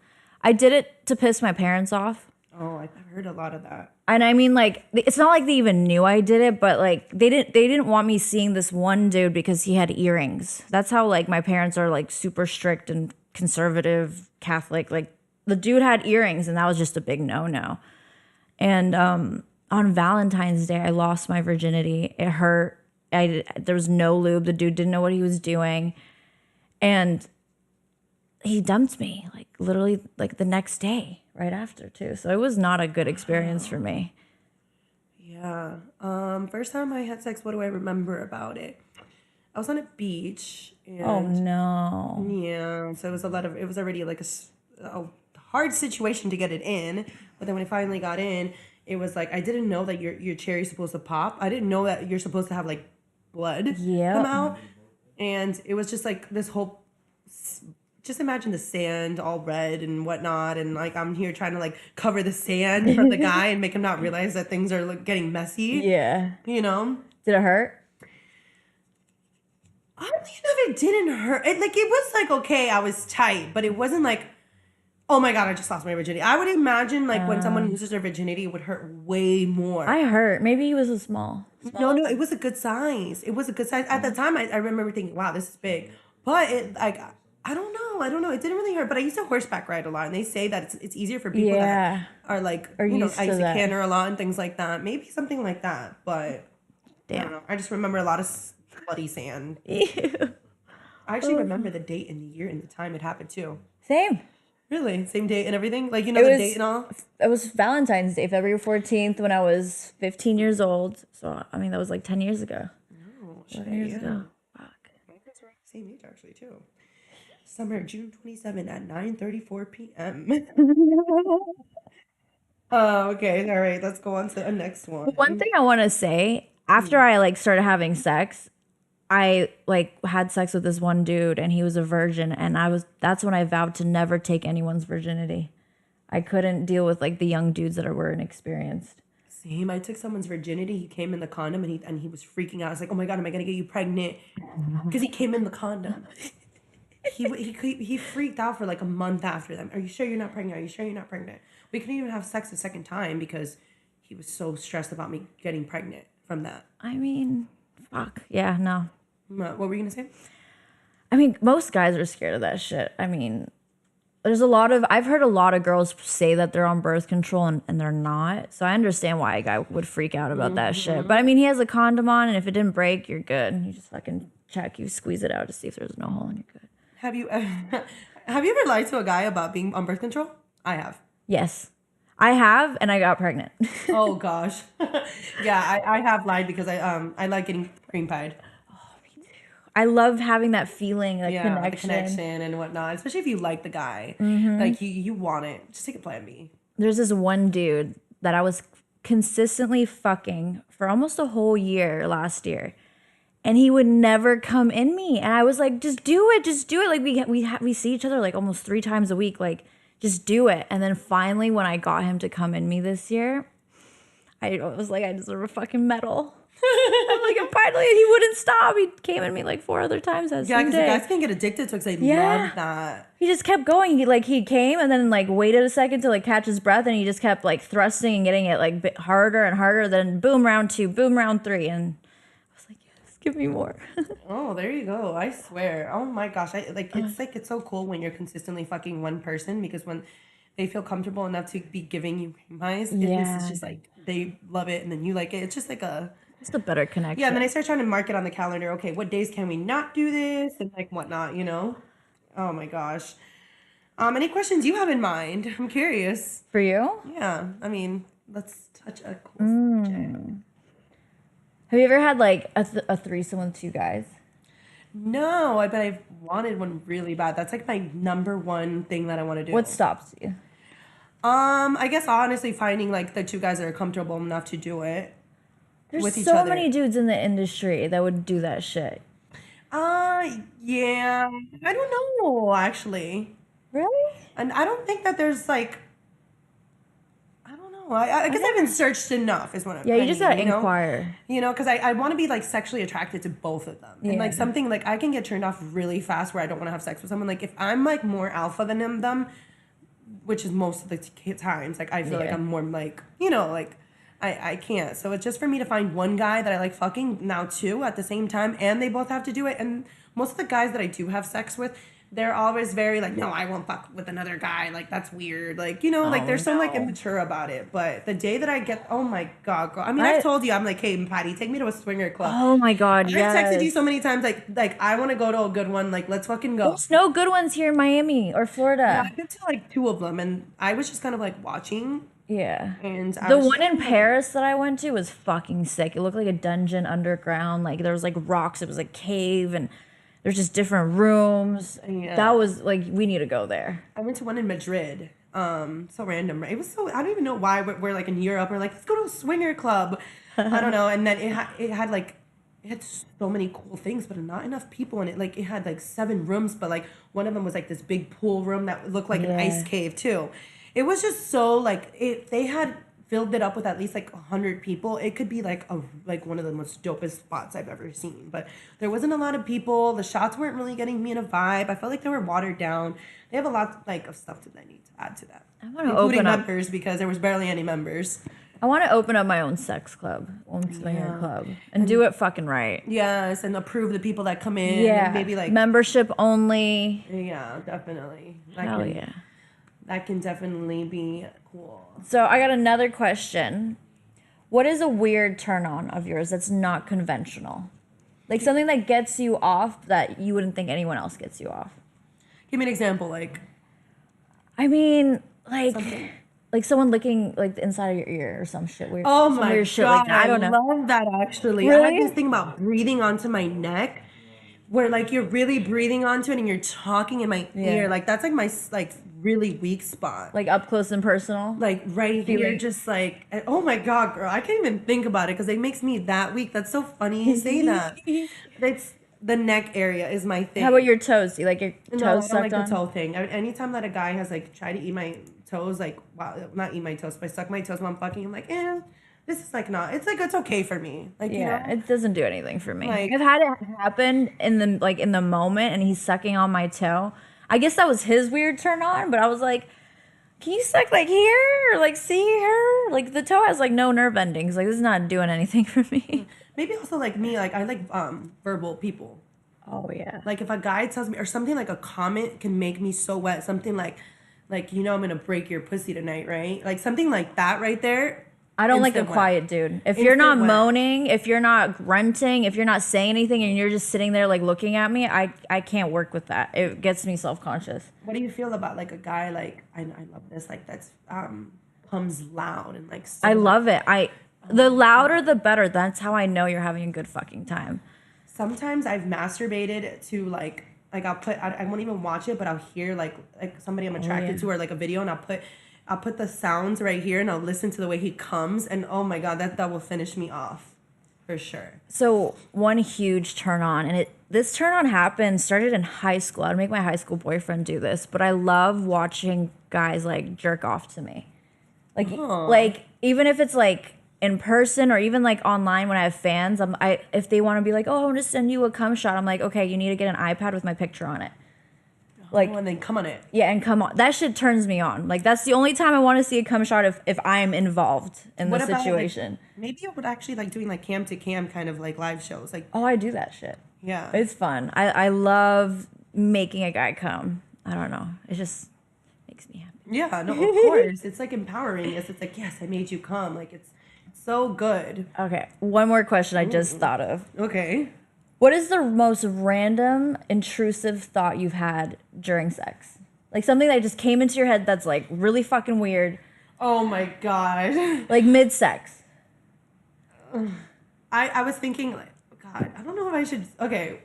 I did it to piss my parents off. Oh, I've heard a lot of that. And I mean, like, it's not like they even knew I did it, but like they didn't want me seeing this one dude because he had earrings. That's how like my parents are like super strict and conservative Catholic. Like the dude had earrings, and that was just a big no-no. And on Valentine's Day, I lost my virginity. It hurt. There was no lube. The dude didn't know what he was doing, and he dumped me like literally like the next day, right after too. So it was not a good experience for me. Yeah. First time I had sex, what do I remember about it? I was on a beach and Oh no. yeah, so it was already like a hard situation to get it in. But then when it finally got in, it was like I didn't know that your cherry's supposed to pop. I didn't know that you're supposed to have like blood come out, and it was just like this whole. Just imagine the sand all red and whatnot, and like I'm here trying to like cover the sand from the guy and make him not realize that things are like getting messy. Yeah. You know. Did it hurt? Oddly enough, it didn't hurt. It was like okay, I was tight, but it wasn't like, oh my god, I just lost my virginity. I would imagine like when someone loses their virginity, it would hurt way more. I hurt. Maybe he was a small. No, it was a good size. It was a good size. At the time, I remember thinking, wow, this is big. But it like I don't know. It didn't really hurt. But I used to horseback ride a lot, and they say that it's easier for people that are like I used to canter a lot and things like that. Maybe something like that. But I don't know. I just remember a lot of bloody sand. Ew. I actually remember the date and the year and the time it happened too. Same. Really? Same date and everything? Like, the date and all? It was Valentine's Day, February 14th, when I was 15 years old. So, I mean, that was like 10 years ago. Oh, 11 years ago. Fuck. Same age, actually, too. Summer, June 27 at 9:34 p.m. Oh, okay. All right. Let's go on to the next one. One thing I want to say, after I like started having sex, I like had sex with this one dude and he was a virgin, and that's when I vowed to never take anyone's virginity. I couldn't deal with like the young dudes that were inexperienced. Same. I took someone's virginity. He came in the condom and he was freaking out. I was like, oh my god, am I gonna get you pregnant? Because he came in the condom. He freaked out for like a month after them. Are you sure you're not pregnant? Are you sure you're not pregnant? We couldn't even have sex a second time because he was so stressed about me getting pregnant from that. I mean, fuck. Yeah, no. What were you gonna say? I mean, most guys are scared of that shit. I mean, I've heard a lot of girls say that they're on birth control and they're not. So I understand why a guy would freak out about that shit. But I mean, he has a condom on, and if it didn't break, you're good. You just fucking check, you squeeze it out to see if there's no hole, and you're good. Have you ever lied to a guy about being on birth control? I have. Yes. I have, and I got pregnant. Oh gosh. Yeah, I have lied because I like getting cream pied. I love having that feeling, that The connection and whatnot. Especially if you like the guy, like you want it. Just take a plan B. There's this one dude that I was consistently fucking for almost a whole year last year, and he would never come in me. And I was like, just do it. Like we see each other like almost 3 times a week. Like, just do it. And then finally, when I got him to come in me this year, I was like, I deserve a fucking medal. I'm like, and finally, he wouldn't stop. He came in me like 4 other times that same because the day. guys can get addicted to it because they love that. He just kept going. He came and then like waited a second to like catch his breath, and he just kept like thrusting and getting it like bit harder and harder. Then boom, round 2, boom, round 3, and I was like, yes, give me more. Oh, there you go. I swear. Oh my gosh. It's so cool when you're consistently fucking one person, because when they feel comfortable enough to be giving you cream pies, it's just like they love it and then you like it. It's just like It's a better connection. Yeah, and then I start trying to mark it on the calendar. Okay, what days can we not do this and like whatnot, Oh my gosh. Any questions you have in mind? I'm curious. For you? Yeah, I mean, let's touch a cool subject. Have you ever had like a threesome with 2 guys? No, but I've wanted one really bad. That's like my number one thing that I want to do. What stops you? I guess honestly finding like the 2 guys that are comfortable enough to do it. There's with each so other. many dudes in the industry that would do that shit. Yeah. I don't know, actually. Really? And I don't think that there's like, I don't know. I guess I haven't searched enough is what I'm Yeah, you just gotta inquire. Because I want to be like sexually attracted to both of them. And like something like I can get turned off really fast where I don't want to have sex with someone. Like if I'm like more alpha than them, which is most of the times, like I feel like I'm more like, like I can't. So it's just for me to find one guy that I like fucking, now 2 at the same time, and they both have to do it. And most of the guys that I do have sex with, they're always very like, no, I won't fuck with another guy. Like, that's weird. Like, like they're so like immature about it. But the day that I get, oh my God, girl. I mean, I've told you, I'm like, hey, Patty, take me to a swinger club. Oh my God, yes. I've texted you so many times, like I want to go to a good one. Like, let's fucking go. There's no good ones here in Miami or Florida. Yeah, I've been to like 2 of them, and I was just kind of like watching. Yeah. And the one in Paris that I went to was fucking sick. It looked like a dungeon underground. Like there was like rocks. It was a cave, and there's just different rooms. Yeah. That was like, we need to go there. I went to one in Madrid. So random, right? It was so, I don't even know why we're like in Europe. We're like, let's go to a swinger club. I don't know. And then it had so many cool things, but not enough people in it. Like it had like 7 rooms, but like one of them was like this big pool room that looked like an ice cave too. It was just so like they had filled it up with at least like 100 people. It could be like one of the most dopest spots I've ever seen. But there wasn't a lot of people. The shots weren't really getting me in a vibe. I felt like they were watered down. They have a lot like of stuff that I need to add to that. I want to Including open up. members because there was barely any members. I want to open up my own sex club, own swinger club, and do it fucking right. Yes, and approve the people that come in. Yeah, And maybe like membership only. yeah, definitely. Hell yeah. That can definitely be cool. So I got another question. What is a weird turn on of yours that's not conventional? Like something that gets you off that you wouldn't think anyone else gets you off. Give me an example, like I mean, like something. like someone licking like the inside of your ear or some shit weird. Oh some my weird god, shit like that. I don't know. love that actually. I Really? had this thing about breathing onto my neck, where like you're really breathing onto it and you're talking in my ear. Like that's like my like really weak spot. Like up close and personal. Like right here, Feeling. just like oh my god, girl, I can't even think about it because it makes me that weak. That's so funny you say that. It's the neck area is my thing. How about your toes? Do you like your toes No, I don't sucked like on? the toe thing. Anytime that a guy has like tried to eat my toes, like wow, not eat my toes, but suck my toes while I'm fucking, I'm like, this is like not. It's like it's okay for me. Like Yeah, you know, it doesn't do anything for me. Like- I've had it happen in the moment, and he's sucking on my toe. I guess that was his weird turn on, but I was like, can you suck like here or like see her? Like the toe has like no nerve endings. Like this is not doing anything for me. maybe also like me, like I like verbal people. Oh yeah. Like if a guy tells me or something like a comment can make me so wet. Something like you know I'm gonna break your pussy tonight, right? Like something like that right there. I don't like a instant wet. quiet dude. If you're not Instant wet. moaning, if you're not grunting, if you're not saying anything and you're just sitting there like looking at me, I can't work with that. It gets me self-conscious. What do you feel about like a guy like I love this like that's comes loud and like so I love it. The louder the better. That's how I know you're having a good fucking time. sometimes I've masturbated to like I'll put I won't even watch it, but I'll hear like somebody I'm attracted to or like a video, and I'll put the sounds right here and I'll listen to the way he comes, and oh my god, that will finish me off for sure. So one huge turn on, and this turn on started in high school. I'd make my high school boyfriend do this, but I love watching guys like jerk off to me. Like even if it's like in person or even like online when I have fans, if they want to be like, oh, I want to send you a cum shot, I'm like, okay, you need to get an iPad with my picture on it. Like, and then come on it. yeah, and come on. That shit turns me on. Like that's the only time I want to see a cum shot if I'm involved in the situation. Like, maybe I would actually like doing like cam to cam kind of like live shows. Like Oh, I do that shit. yeah. It's fun. I love making a guy come. I don't know. It just makes me happy. Yeah, no, of course. It's like empowering. It's like, yes, I made you come. Like it's so good. Okay, one more question I just thought of. Okay. What is the most random, intrusive thought you've had during sex? Like something that just came into your head that's like really fucking weird, Oh my god. like mid-sex. I was thinking like, God, I don't know if I should. Okay,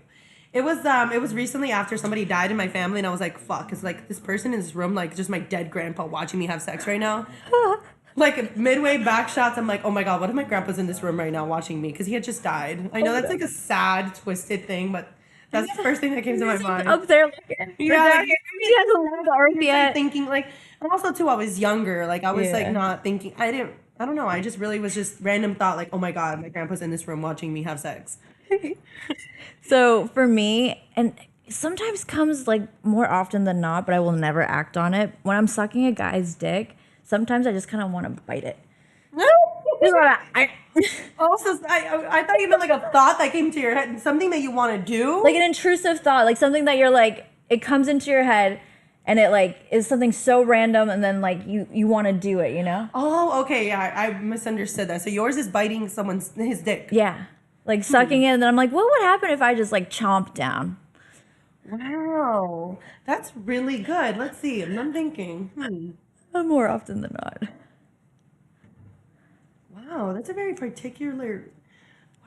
it was recently after somebody died in my family, and I was like, fuck, it's like this person in this room, like just my dead grandpa watching me have sex right now. Like midway back shots, I'm like, oh my god, what if my grandpa's in this room right now watching me? Because he had just died. I know that's like a sad, twisted thing, but that's the first thing that came to my mind. Up there, like, Yeah, he hasn't left the earth yet. thinking like, and also too, I was younger. Like I was Yeah. like not thinking. I don't know. I just really was just random thought like, oh my god, my grandpa's in this room watching me have sex. So for me, and sometimes comes like more often than not, but I will never act on it. When I'm sucking a guy's dick, sometimes I just kind of want to bite it. Just wanna- Also, I thought you meant like a thought that came to your head, something that you want to do. like an intrusive thought, like something that you're like, it comes into your head, and it like is something so random, and then like you want to do it, you know? Oh, okay, yeah, I misunderstood that. So yours is biting his dick. Yeah, like sucking it, and then I'm like, what would happen if I just like chomp down? Wow, that's really good. Let's see. I'm thinking. More often than not. Wow, that's a very particular.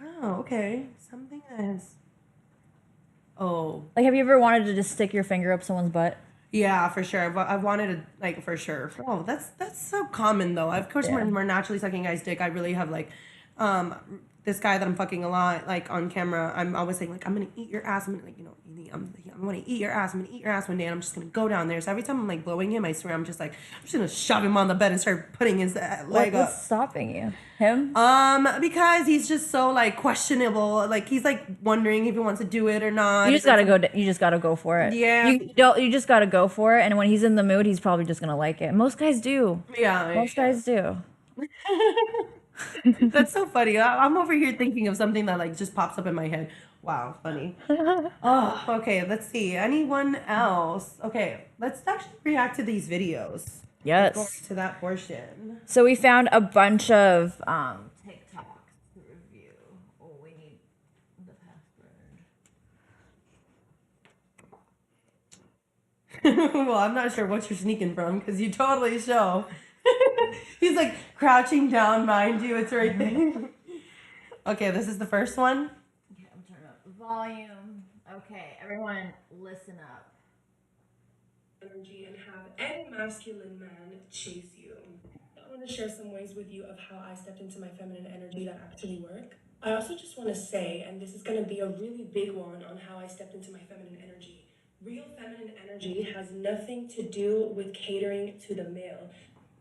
Wow. Okay, something that is. Oh. Like, have you ever wanted to just stick your finger up someone's butt? Yeah, for sure. But I wanted to like for sure. Oh, that's so common though. Of course, Yeah. when we're naturally sucking guys' dick, I really have like, um, this guy that I'm fucking a lot, like on camera. I'm always saying like, I'm gonna eat your ass. I'm gonna like, I'm gonna eat your ass. I'm gonna eat your ass one day, and I'm just gonna go down there. So every time I'm like blowing him, I swear I'm just gonna shove him on the bed and start putting his leg What's up. stopping you? Him? Because he's just so like questionable. Like he's like wondering if he wants to do it or not. You just gotta go. You just gotta go for it. Yeah. You don't. You just gotta go for it. And when he's in the mood, he's probably just gonna like it. Most guys do. Yeah. Most guys do. That's so funny. I'm over here thinking of something that like just pops up in my head. Wow, funny. Oh, okay. Let's see. Anyone else? Okay, let's actually react to these videos. Go Yes. to that portion. So we found a bunch of TikToks to review. Oh, we need the password. Well, I'm not sure what you're sneaking from because you totally show. He's like crouching down, mind you. It's right there. Okay, this is the first one. Okay, I'm turning up the volume. Okay, everyone, listen up. Energy and have any masculine man chase you. I want to share some ways with you of how I stepped into my feminine energy that actually work. I also just want to say, and this is going to be a really big one on how I stepped into my feminine energy. Real feminine energy has nothing to do with catering to the male.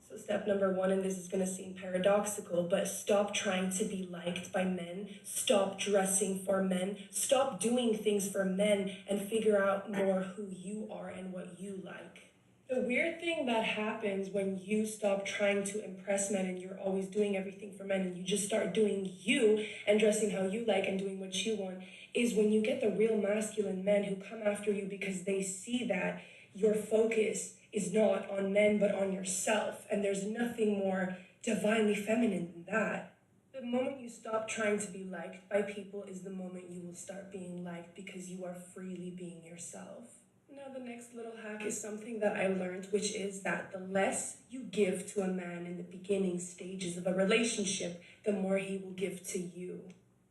So step number one, and this is going to seem paradoxical, but stop trying to be liked by men. Stop dressing for men. Stop doing things for men and figure out more who you are and what you like. The weird thing that happens when you stop trying to impress men and you're always doing everything for men and you just start doing you and dressing how you like and doing what you want is when you get the real masculine men who come after you because they see that your focus is not on men but on yourself, and there's nothing more divinely feminine than that. The moment you stop trying to be liked by people is the moment you will start being liked because you are freely being yourself. Now the next little hack is something that I learned, which is that the less you give to a man in the beginning stages of a relationship, the more he will give to you.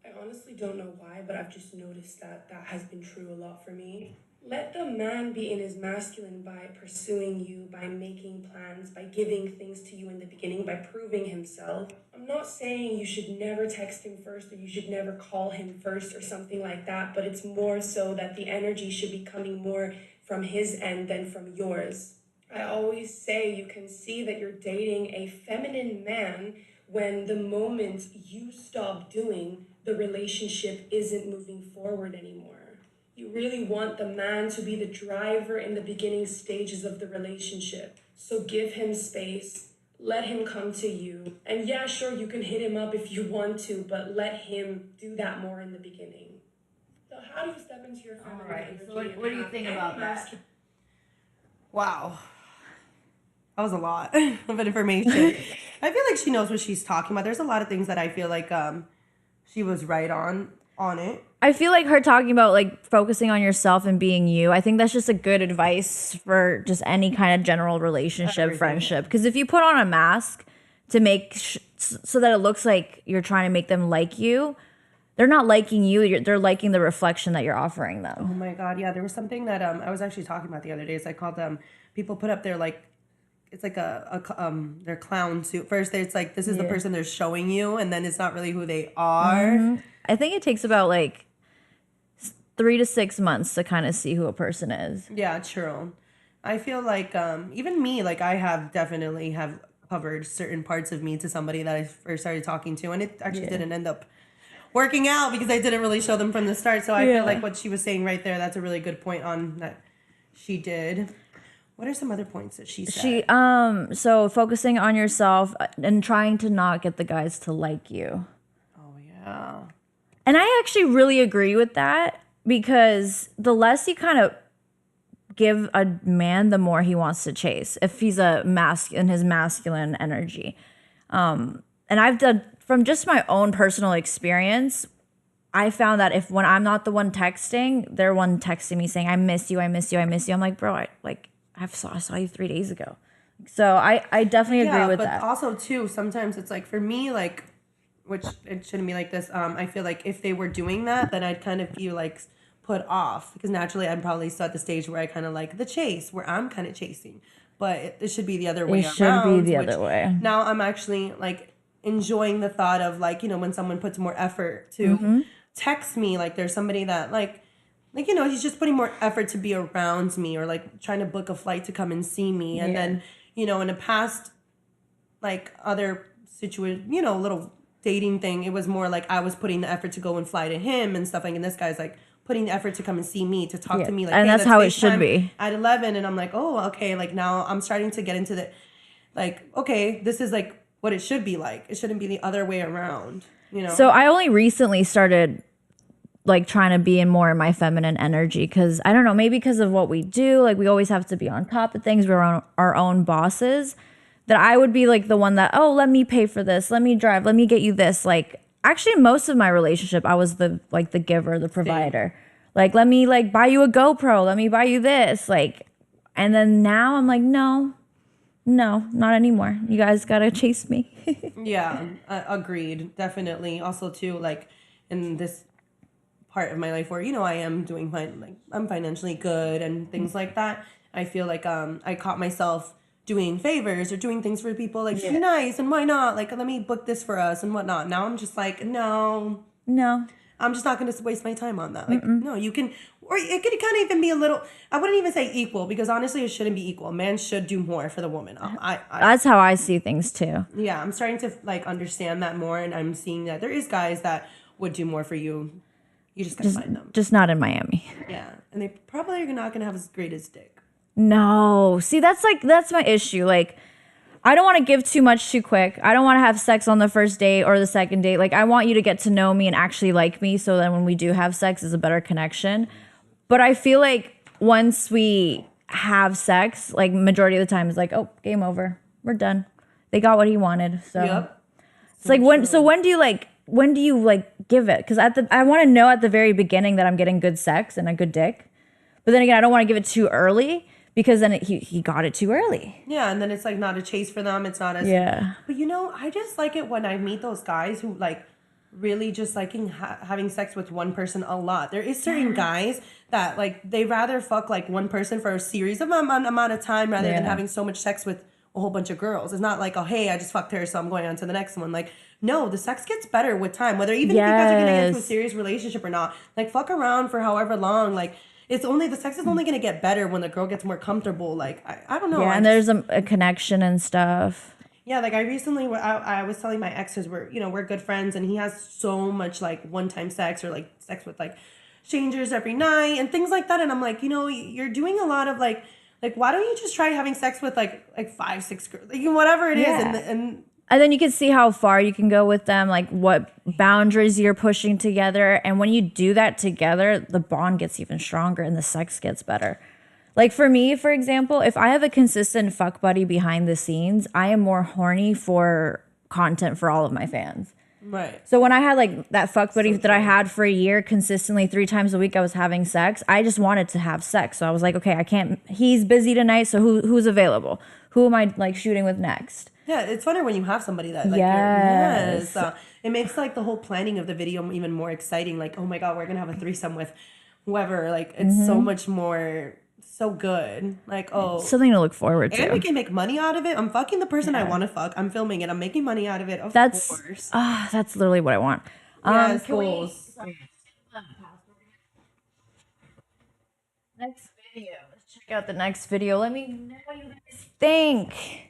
I honestly don't know why, but I've just noticed that that has been true a lot for me. Let the man be in his masculine by pursuing you, by making plans, by giving things to you in the beginning, by proving himself. I'm not saying you should never text him first or you should never call him first or something like that, but it's more so that the energy should be coming more from his end than from yours. I always say you can see that you're dating a feminine man when the moment you stop doing, the relationship isn't moving forward anymore. You really want the man to be the driver in the beginning stages of the relationship. So give him space, let him come to you. And yeah, sure, you can hit him up if you want to, but let him do that more in the beginning. So how do you step into your feminine Alright, so energy what do you and think have about any that? Wow. That was a lot of information. I feel like she knows what she's talking about. There's a lot of things that I feel like she was right on it. I feel like her talking about like focusing on yourself and being you. I think that's just a good advice for just any kind of general relationship, Everything. friendship. Because if you put on a mask to make so that it looks like you're trying to make them like you, they're not liking you. They're liking the reflection that you're offering Oh them. my god, yeah, there was something that I was actually talking about the other day. It's like called people put up their like it's like their clown suit. First it's like this is the Yeah. person they're showing you, and then it's not really who they are. I think it takes about like 3 to 6 months to kind of see who a person is. Yeah, true. I feel like even me, like I have definitely have covered certain parts of me to somebody that I first started talking to, and it actually Yeah. didn't end up working out because I didn't really show them from the start. So I Yeah. feel like what she was saying right there, that's a really good point on that she did. What are some other points that she said? So focusing on yourself and trying to not get the guys to like you. Oh yeah. And I actually really agree with that because the less you kind of give a man, the more he wants to chase if he's in his masculine energy. And I've done from just my own personal experience, I found that if when I'm not the one texting, they're one texting me saying, I miss you, I miss you, I miss you. I'm like, bro, I saw you 3 days ago. So I definitely agree with but that. also too, sometimes it's like for me, like, which it shouldn't be like this. I feel like if they were doing that, then I'd kind of feel like put off, because naturally I'm probably still at the stage where I kind of like the chase, where I'm kind of chasing, but it should be the other way It should be around, the which other way. now I'm actually like enjoying the thought of like, you know, when someone puts more effort to Mm-hmm. text me, like there's somebody that like, you know, he's just putting more effort to be around me, or like trying to book a flight to come and see me. And then, you know, in the past, like other situation, you know, little dating thing, it was more like I was putting the effort to go and fly to him and stuff like, and this guy's like putting the effort to come and see me, to talk to me, like, and hey, that's let's how it should FaceTime be. at 11. And I'm like, oh, okay, like now I'm starting to get into the, like, okay, this is like what it should be like. It shouldn't be the other way around, you know? So I only recently started like trying to be in more in my feminine energy, because I don't know, maybe because of what we do, like we always have to be on top of things, we're our own bosses, that I would be like the one that, oh, let me pay for this, let me drive, let me get you this. Like actually most of my relationship I was the giver, the provider. Like, let me like buy you a GoPro, let me buy you this, like, and then now I'm like, no, not anymore, you guys gotta chase me. Yeah, agreed. Definitely. Also, too, like in this part of my life where, you know, I am doing fine, like I'm financially good and things like that. I feel like I caught myself doing favors or doing things for people, like, be nice and why not? Like, let me book this for us and whatnot. Now I'm just like, no, I'm just not going to waste my time on that. Like, no, you can, or it could kind of even be a little, I wouldn't even say equal, because honestly, it shouldn't be equal. A man should do more for the woman. That's how I see things too. Yeah, I'm starting to like understand that more, and I'm seeing that there is guys that would do more for you. You just gotta find them. Just not in Miami. Yeah, and they probably are not gonna have as great as dick. No. See, that's my issue. Like, I don't want to give too much too quick. I don't want to have sex on the first date or the second date. Like, I want you to get to know me and actually like me, so then when we do have sex, it's a better connection. But I feel like once we have sex, like majority of the time, it's like, oh, game over. We're done. They got what he wanted. So Yep. it's like when do you give it? Because I want to know at the very beginning that I'm getting good sex and a good dick. But then again, I don't want to give it too early, because then he got it too early. Yeah, and then it's like not a chase for them. It's not as But you know, I just like it when I meet those guys who like really just liking having sex with one person a lot. There is certain guys that like they rather fuck like one person for a series of amount of time rather than having so much sex with a whole bunch of girls. It's not like, oh, hey, I just fucked her, so I'm going on to the next one. Like, no, the sex gets better with time, whether even if you guys are gonna get into a serious relationship or not. Like, fuck around for however long. Like, the sex is only gonna get better when the girl gets more comfortable. Like, I don't know. Yeah, and there's a connection and stuff. Yeah, like I recently, I was telling my exes, we're good friends, and he has so much like one-time sex or like sex with like strangers every night and things like that. And I'm like, you're doing a lot of like why don't you just try having sex with like 5, 6 girls, like whatever it is, and then you can see how far you can go with them, like what boundaries you're pushing together. And when you do that together, the bond gets even stronger and the sex gets better. Like for me, for example, if I have a consistent fuck buddy behind the scenes, I am more horny for content for all of my fans. Right. So when I had like that fuck buddy that I had for a year consistently 3 times a week, I was having sex. I just wanted to have sex. So I was like, okay, I can't, he's busy tonight. So who's available? Who am I like shooting with next? Yeah, it's funner when you have somebody that like yes. It makes like the whole planning of the video even more exciting. Like, oh my God, we're gonna have a threesome with whoever. Like, it's so much more, so good. Like, oh, something to look forward to. And we can make money out of it. I'm fucking the person I want to fuck. I'm filming it. I'm making money out of it. Of course. That's literally what I want. Yes, goals. Next video. Let's check out the next video. Let me know what you guys think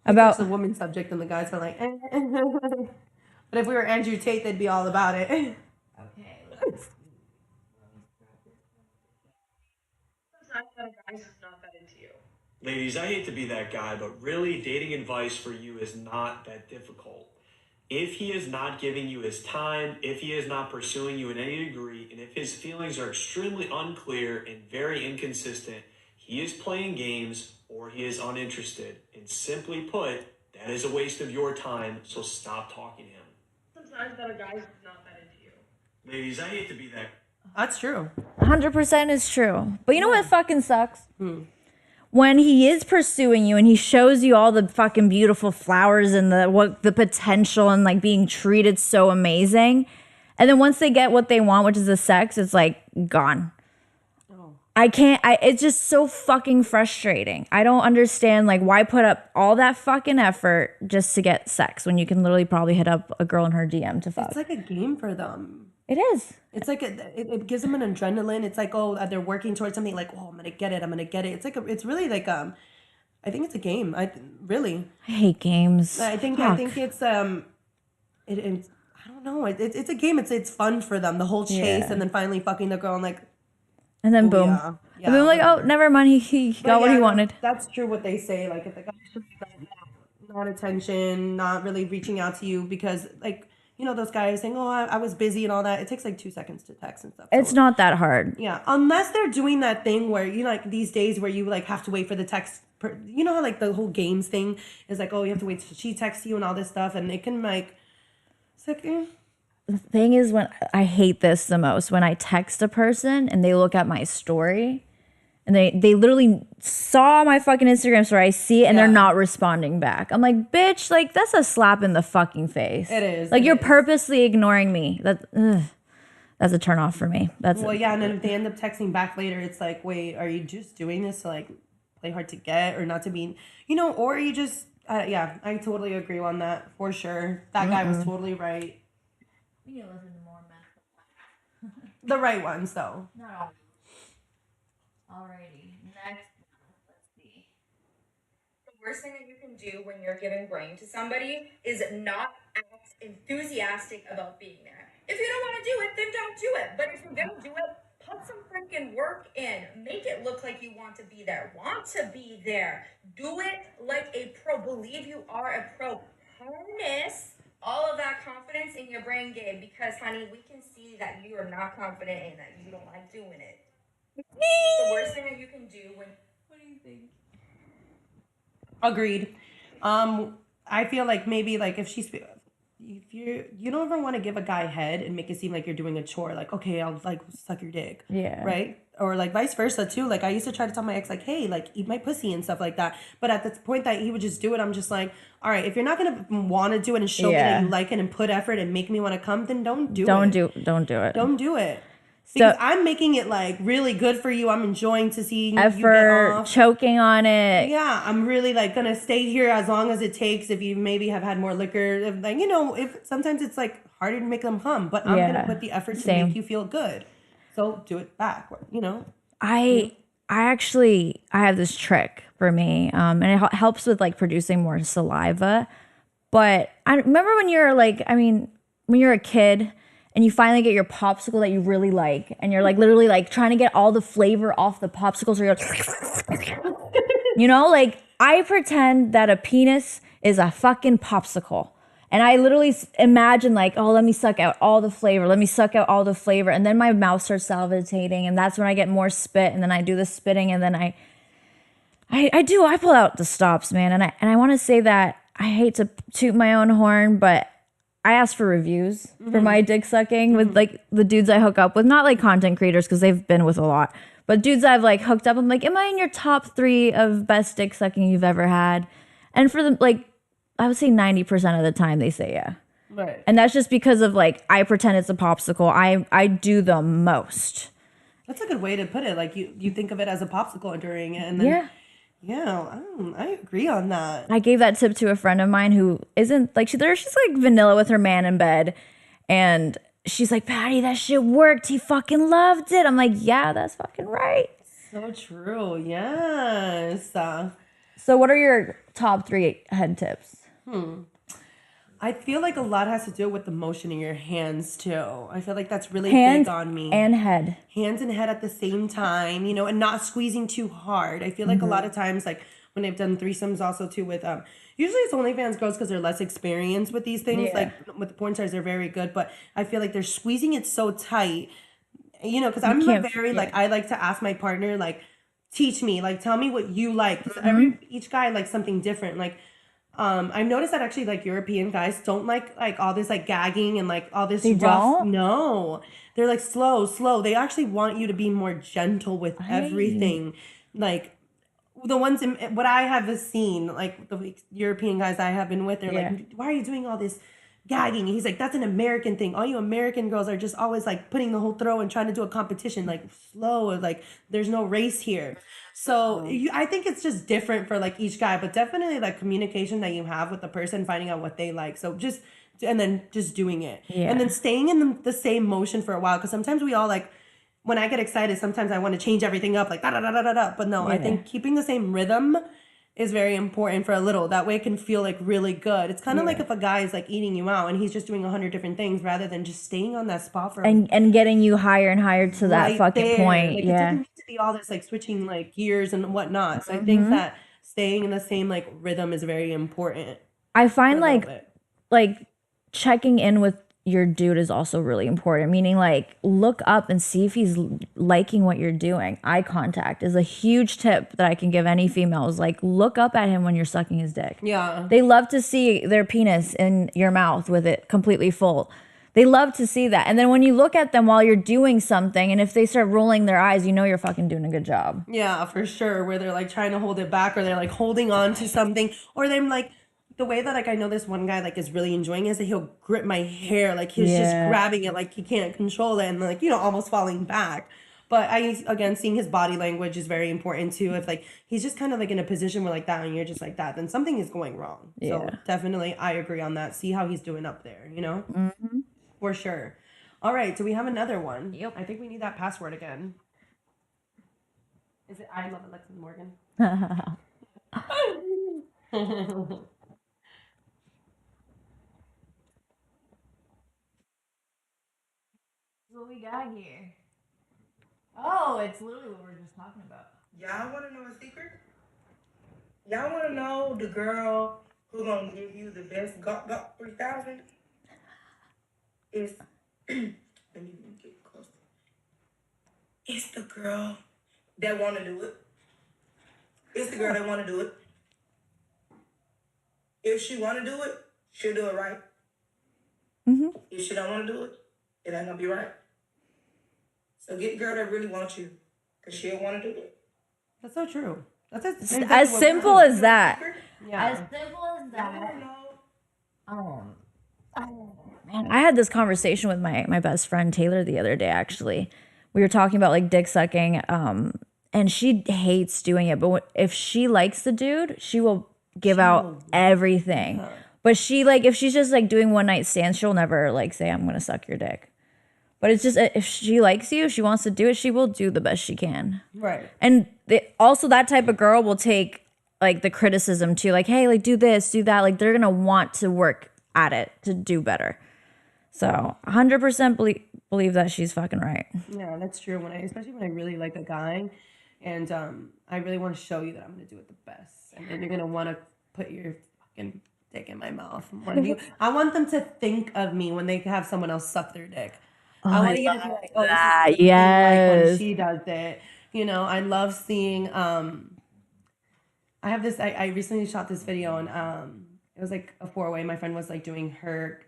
about the woman subject, and the guys are like, but if we were Andrew Tate, they'd be all about it. Okay. Ladies, I hate to be that guy, but really, dating advice for you is not that difficult. If he is not giving you his time, if he is not pursuing you in any degree, and if his feelings are extremely unclear and very inconsistent, he is playing games or he is uninterested. And simply put, that is a waste of your time, so stop talking to him. Sometimes that a guy's not that into you. Ladies, I hate to be that. That's true. 100% is true. But you know what fucking sucks? When he is pursuing you and he shows you all the fucking beautiful flowers and the potential and like being treated so amazing, And then once they get what they want, which is the sex, it's like gone. I can't, it's just so fucking frustrating. I don't understand, like, why put up all that fucking effort just to get sex when you can literally probably hit up a girl in her DM to fuck. It's like a game for them. It is. It's like it gives them an adrenaline. It's like, oh, they're working towards something, like, oh, I'm gonna get it. It's like it's really like I think it's a game. I hate games. I think it's I don't know. It's a game. It's fun for them. The whole chase and then finally fucking the girl and like. And then boom. Yeah. And then like, oh, never mind. He got what he wanted. That's true what they say. Like if the guy's just not attention, not really reaching out to you because like, you know, those guys saying, oh, I was busy and all that. It takes like 2 seconds to text and stuff. It's not that hard. Yeah. Unless they're doing that thing where, you know, like these days where you like have to wait for the text. You know how like the whole games thing is like, oh, you have to wait till she texts you and all this stuff. And it can like, it's like, The thing is, when I hate this the most, when I text a person and they look at my story and they literally saw my fucking Instagram story, I see it and they're not responding back. I'm like, bitch, like that's a slap in the fucking face. It is. Like you're purposely ignoring me. That's a turn off for me. And then if they end up texting back later, it's like, wait, are you just doing this to like play hard to get or not to be, you know, or you just, I totally agree on that for sure. That guy was totally right. We need to listen to more men. The right ones, though. Not all. Alrighty. Next. Let's see. The worst thing that you can do when you're giving brain to somebody is not act enthusiastic about being there. If you don't want to do it, then don't do it. But if you're going to do it, put some freaking work in. Make it look like you want to be there. Want to be there. Do it like a pro. Believe you are a pro. Harness all of that confidence in your brain game because, honey, we can see that you are not confident and that you don't like doing it. The worst thing that you can do when... What do you think? Agreed. I feel like maybe like if you don't ever want to give a guy head and make it seem like you're doing a chore, like, okay, I'll like suck your dick. Yeah. Right? Or like vice versa too. Like I used to try to tell my ex like, hey, like eat my pussy and stuff like that. But at the point that he would just do it, I'm just like, all right, if you're not gonna want to do it and show me that you like it and put effort and make me want to come, then don't do it. Don't do it. Don't do it. Because I'm making it like really good for you. I'm enjoying to see you get off. Choking on it. Yeah, I'm really like gonna stay here as long as it takes. If you maybe have had more liquor, like you know, if sometimes it's like harder to make them come, but I'm gonna put the effort to make you feel good. So do it back. You know. I have this trick for me, and it helps with like producing more saliva. But I remember when you're like, when you're a kid. And you finally get your popsicle that you really like. And you're like literally like trying to get all the flavor off the popsicle. So you're you know, like I pretend that a penis is a fucking popsicle. And I literally imagine like, oh, let me suck out all the flavor. Let me suck out all the flavor. And then my mouth starts salivating. And that's when I get more spit. And then I do the spitting. And then I pull out the stops, man. And I want to say that I hate to toot my own horn, but I asked for reviews for my dick sucking with like the dudes I hook up with, not like content creators because they've been with a lot, but dudes I've like hooked up. I'm like, am I in your top 3 of best dick sucking you've ever had? And for them, like, I would say 90% of the time they say yeah. Right. And that's just because of like, I pretend it's a popsicle. I do the most. That's a good way to put it. Like you think of it as a popsicle during it. And then, yeah, I agree on that. I gave that tip to a friend of mine who isn't like she's like vanilla with her man in bed, and she's like, Patty, that shit worked. He fucking loved it. I'm like, yeah, that's fucking right. So true. Yes. So, what are your top 3 head tips? I feel like a lot has to do with the motion in your hands too. I feel like that's really big on me. And head. Hands and head at the same time, you know, and not squeezing too hard. I feel like a lot of times, like when I've done threesomes also too with, usually it's OnlyFans girls because they're less experienced with these things. Like with the porn stars, they're very good, but I feel like they're squeezing it so tight, you know, because I'm like, I like to ask my partner, like, teach me, like, tell me what you like. Because each guy likes something different. Like, I've noticed that actually like European guys don't like all this like gagging and like all this rough. No, they're like slow. They actually want you to be more gentle with everything. Like the ones in what I have seen, like the European guys I have been with, they're like, why are you doing all this gagging. He's like, that's an American thing. All you American girls are just always like putting the whole throw and trying to do a competition, like slow, or like there's no race here. So I think it's just different for like each guy, but definitely like communication that you have with the person, finding out what they like. So just, and then just doing it. Yeah. And then staying in the same motion for a while. Cause sometimes we all like, when I get excited, sometimes I want to change everything up, like da da da da da da. But no, I think keeping the same rhythm is very important for a little. That way it can feel like really good. It's kind of like if a guy is like eating you out and he's just doing 100 different things rather than just staying on that spot for and getting you higher and higher to that right fucking there. point. Like it Yeah. doesn't need to be all this like switching like gears and whatnot. So I think that staying in the same like rhythm is very important. I for a find little bit. like checking in with your dude is also really important, meaning like look up and see if he's liking what you're doing. Eye contact is a huge tip that I can give any females. Like look up at him when you're sucking his dick. Yeah. They love to see their penis in your mouth with it completely full. They love to see that. And then when you look at them while you're doing something, and if they start rolling their eyes, you know you're fucking doing a good job. Yeah, for sure. Where they're like trying to hold it back, or they're like holding on to something, or they're like, the way that like I know this one guy like is really enjoying is that he'll grip my hair, like he's just grabbing it like he can't control it, and like, you know, almost falling back. But again, seeing his body language is very important too. If like he's just kind of like in a position where like that and you're just like that, then something is going wrong. So definitely I agree on that. See how he's doing up there, you know? For sure. All right, so we have another one. Yep. I think we need that password again. Is it I love Alexa Morgan? What we got here? Oh, it's literally what we were just talking about. Y'all want to know a secret? Y'all want to know the girl who gonna give you the best got 3000? It's let me get close. It's the girl that want to do it. It's the girl that want to do it. If she want to do it, she'll do it right. If she don't want to do it, it ain't gonna be right. So get the girl that really wants you, cause she'll want to do it. That's so true. That's As simple as that. Yeah. As simple as that. No. Man, I had this conversation with my best friend Taylor the other day. Actually, we were talking about like dick sucking, and she hates doing it. But if she likes the dude, she will give out everything. But she like if she's just like doing one night stands, she'll never like say I'm gonna suck your dick. But it's just if she likes you, if she wants to do it, she will do the best she can. Right. And also that type of girl will take like the criticism too, like, hey, like do this, do that. Like they're gonna want to work at it to do better. So 100% believe that she's fucking right. Yeah, that's true. Especially when I really like a guy, and I really want to show you that I'm gonna do it the best, and then you're gonna want to put your fucking dick in my mouth more than you. I want them to think of me when they have someone else suck their dick. I want you to be like, oh, this is that. what they like when Yes. she does it. You know, I love seeing. I have this. I recently shot this video, and it was like a 4-way. My friend was like doing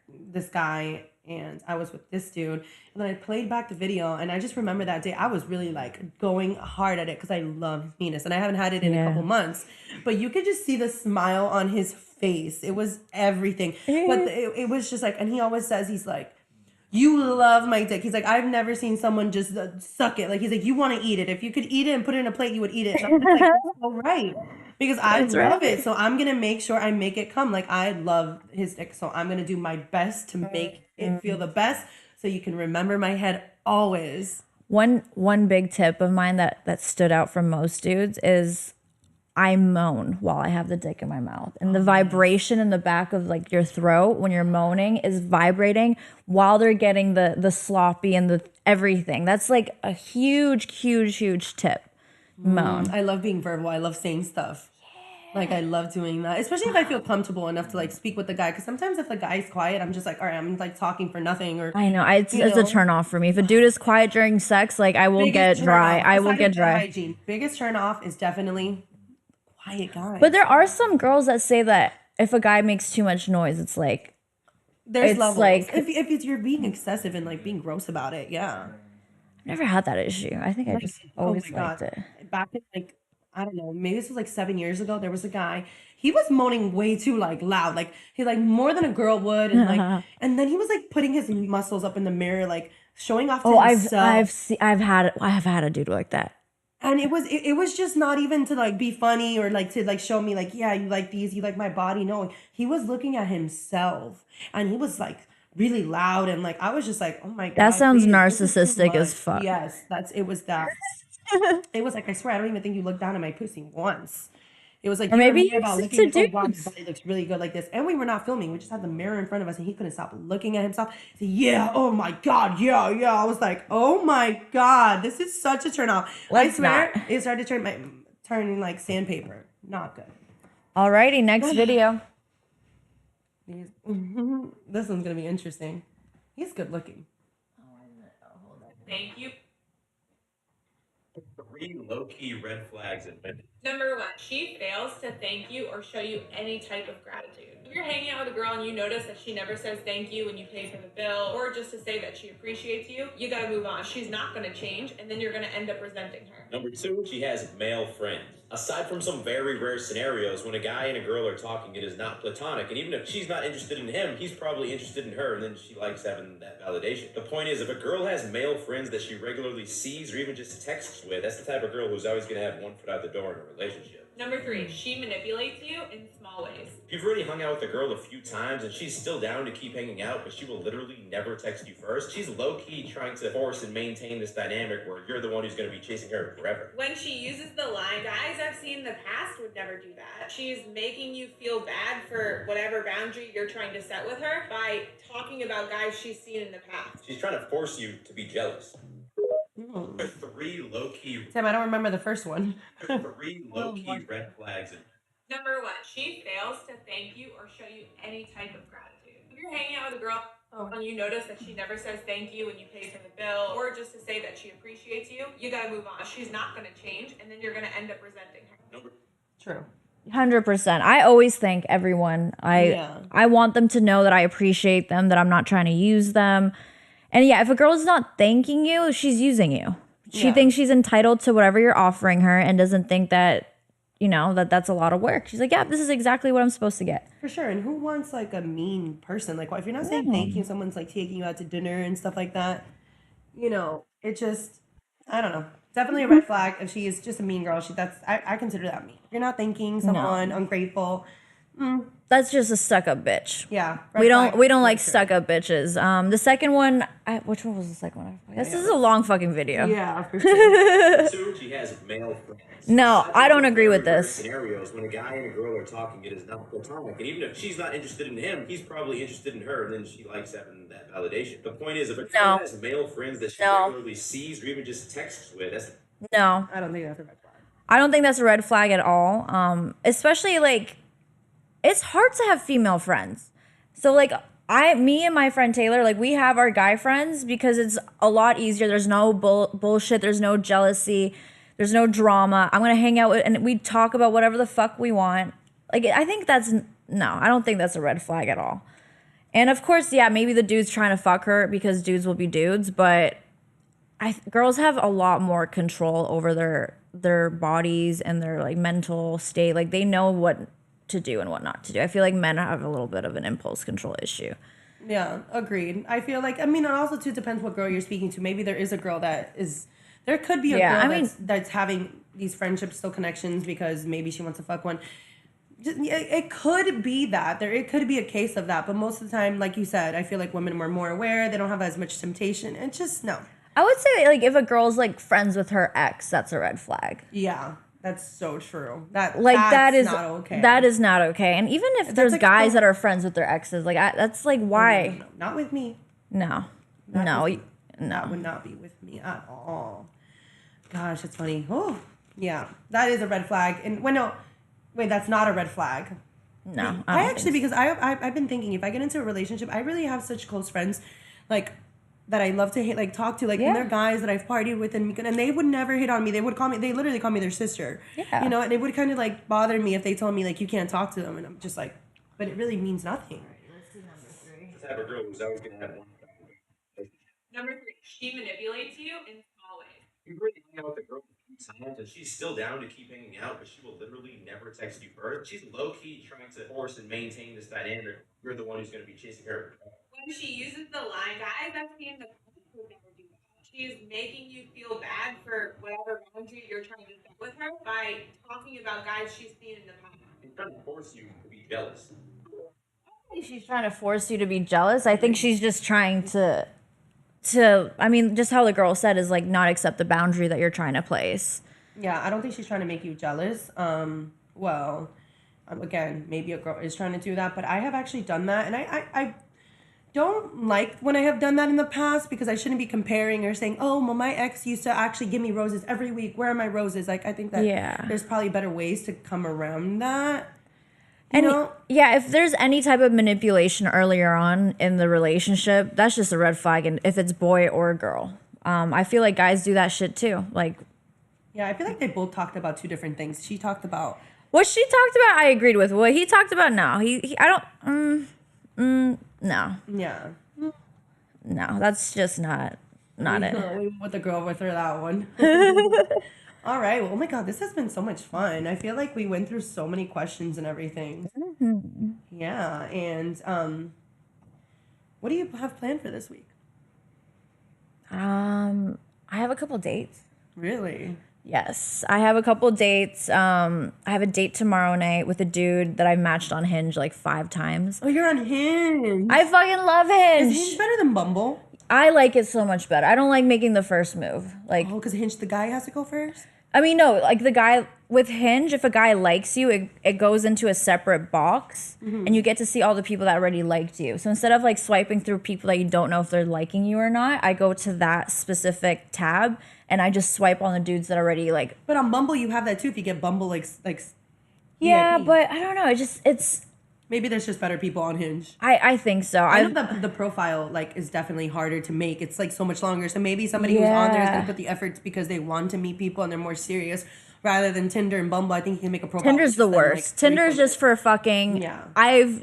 this guy, and I was with this dude. And then I played back the video, and I just remember that day I was really like going hard at it because I love penis, and I haven't had it in a couple months. But you could just see the smile on his face. It was everything. But it was just like, and he always says, he's like, you love my dick. He's like, I've never seen someone just suck it. Like, he's like, you want to eat it. If you could eat it and put it in a plate, you would eat it. And I'm just like, that's so right. Because I love it. So I'm going to make sure I make it come. Like, I love his dick. So I'm going to do my best to make it feel the best. So you can remember my head always. One big tip of mine that stood out from most dudes is I moan while I have the dick in my mouth. And the vibration in the back of like your throat when you're moaning is vibrating while they're getting the sloppy and the everything. That's like a huge tip. Moan. I love being verbal. I love saying stuff. Like, I love doing that, especially if I feel comfortable enough to like speak with the guy. Because sometimes if the guy's quiet, I'm just like, all right, I'm like talking for nothing. Or I know. It's a turn off for me. If a dude is quiet during sex, like I will get dry. I will get dry. Hygiene. Biggest turn off is definitely quiet guys. But there are some girls that say that if a guy makes too much noise, it's like there's levels. like if you're being excessive and like being gross about it, yeah. I've never had that issue. I think I just always liked it. Back in like I don't know, maybe this was like 7 years ago. There was a guy. He was moaning way too like loud, like he like more than a girl would, and like, and then he was like putting his muscles up in the mirror, like showing off to Oh, I've himself. seen I have had a dude like that. And it was just not even to like be funny or like to like show me like, yeah, you like these, you like my body. No, he was looking at himself, and he was like really loud, and like I was just like, oh my That god, sounds please, this is too narcissistic as much. fuck. Yes, that's it was that. It was like, I swear, I don't even think you looked down at my pussy once. It was like Or you were maybe more he about was looking into like, oh wow, my dudes. body looks really good like this. And we were not filming. We just had the mirror in front of us, and he couldn't stop looking at himself. He said, yeah, oh my god, yeah, yeah. I was like, oh my god, this is such a turn off. I Let's not. swear, it started turning like sandpaper. Not good. Alrighty, next video. These- This one's gonna be interesting. He's good looking. Thank you. 3 low-key red flags in women. Number 1, she fails to thank you or show you any type of gratitude. If you're hanging out with a girl and you notice that she never says thank you when you pay for the bill, or just to say that she appreciates you, you gotta move on. She's not gonna change, and then you're gonna end up resenting her. Number 2, she has male friends. Aside from some very rare scenarios, when a guy and a girl are talking, it is not platonic. And even if she's not interested in him, he's probably interested in her, and then she likes having that validation. The point is, if a girl has male friends that she regularly sees or even just texts with, that's the type of girl who's always going to have one foot out the door in a relationship. Number 3, she manipulates you in small ways. If you've already hung out with a girl a few times and she's still down to keep hanging out, but she will literally never text you first, she's low-key trying to force and maintain this dynamic where you're the one who's going to be chasing her forever. When she uses the line, guys I've seen in the past would never do that. She's making you feel bad for whatever boundary you're trying to set with her by talking about guys she's seen in the past. She's trying to force you to be jealous. Hmm. 3 low-key Sam, I don't remember the first one. 3 low-key red flags in Number 1, she fails to thank you or show you any type of gratitude. If you're hanging out with a girl and you notice that she never says thank you when you pay for the bill, or just to say that she appreciates you, you gotta move on. She's not gonna change, and then you're gonna end up resenting her. True. 100%. I always thank everyone. Yeah. I want them to know that I appreciate them, that I'm not trying to use them. And yeah, if a girl is not thanking you, she's using you. She Yeah. thinks she's entitled to whatever you're offering her and doesn't think that, you know, that that's a lot of work. She's like, yeah, this is exactly what I'm supposed to get. For sure. And who wants like a mean person? Like, if you're not saying thank you, someone's like taking you out to dinner and stuff like that, you know, it just, I don't know. Definitely a red flag. If she is just a mean girl, I consider that mean. If you're not thanking someone, ungrateful. That's just a stuck up bitch. Yeah. We don't like for sure. stuck up bitches. The second one, which one was the second one? This is a long fucking video. Yeah, for sure. 2, she has male friends. No, Aside I from don't some agree with very rare this. Scenarios when a guy and a girl are talking, it is not platonic. And even if she's not interested in him, he's probably interested in her, and then she likes having that validation. The point is, if a girl has male friends that she regularly sees or even just texts with, that's No, I don't think that's a red flag. I don't think that's a red flag at all. Especially like, it's hard to have female friends. So like me and my friend Taylor, like we have our guy friends because it's a lot easier. There's no bullshit. There's no jealousy. There's no drama. I'm going to hang out with, and we talk about whatever the fuck we want. Like, I think no, I don't think that's a red flag at all. And of course, yeah, maybe the dude's trying to fuck her because dudes will be dudes, but girls have a lot more control over their bodies and their like mental state. Like they know what to do and what not to do. I feel like men have a little bit of an impulse control issue. Yeah, agreed. I feel like, I mean, it also too depends what girl you're speaking to. Maybe there is a girl there could be a girl that's having these friendships, still connections because maybe she wants to fuck one. It could be that. It could be a case of that. But most of the time, like you said, I feel like women are more aware. They don't have as much temptation. It's just, no. I would say like if a girl's like friends with her ex, that's a red flag. Yeah, that's so true. That's not okay. That is not okay. And even if there's like guys that are friends with their exes, like that's like why? No, not with me. No. That would not be with me at all. Gosh, it's funny. Oh, yeah, that is a red flag. And wait, that's not a red flag. No, I actually, because I've been thinking, if I get into a relationship, I really have such close friends, like that I love to like talk to, like and they're guys that I've partied with, and they would never hit on me. They literally call me their sister. Yeah. You know, and it would kind of like bother me if they told me like you can't talk to them, and I'm just like, but it really means nothing. the type of girl who's always going to have one. Number 3, she manipulates you in small ways. You really hang out with a girl a few times, and she's still down to keep hanging out, but she will literally never text you first. She's low key trying to force and maintain this dynamic. You're the one who's going to be chasing her. When she uses the line, guys, I've seen the would never do that. She's making you feel bad for whatever boundary you're trying to set with her by talking about guys she's seen in the past. She's trying to force you to be jealous. She's trying to force you to be jealous. I think she's just trying to I mean, just how the girl said is like not accept the boundary that you're trying to place. Yeah, I don't think she's trying to make you jealous. Well, again, maybe a girl is trying to do that, but I have actually done that, and I don't like when I have done that in the past because I shouldn't be comparing or saying, oh, well, my ex used to actually give me roses every week. Where are my roses? Like, I think that there's probably better ways to come around that. You know? Yeah, if there's any type of manipulation earlier on in the relationship, that's just a red flag. And if it's boy or girl, I feel like guys do that shit too. Like, yeah, I feel like they both talked about two different things. She talked about what she talked about, I agreed with. What he talked about, no, I don't. No. Yeah. No, that's just not it. We went with the girl with her that one. All right. Well, oh my God, this has been so much fun. I feel like we went through so many questions and everything. Mm-hmm. Yeah. And what do you have planned for this week? I have a couple dates. Really? Yes, I have a couple dates. I have a date tomorrow night with a dude that I matched on Hinge like 5 times. Oh, you're on Hinge. I fucking love Hinge. Is Hinge better than Bumble? I like it so much better. I don't like making the first move. Like, oh, because Hinge, the guy has to go first? I mean, no, like the guy with Hinge, if a guy likes you, it goes into a separate box and you get to see all the people that already liked you. So instead of like swiping through people that you don't know if they're liking you or not, I go to that specific tab and I just swipe on the dudes that already like. But on Bumble, you have that too if you get Bumble like yeah, VIP. but I don't know. It's. Maybe there's just better people on Hinge. I think so. I know the profile like is definitely harder to make. It's like so much longer. So maybe somebody who's on there is gonna put the efforts because they want to meet people and they're more serious rather than Tinder and Bumble. I think you can make a profile. Tinder's the worst. Like, Tinder's just for fucking. Yeah.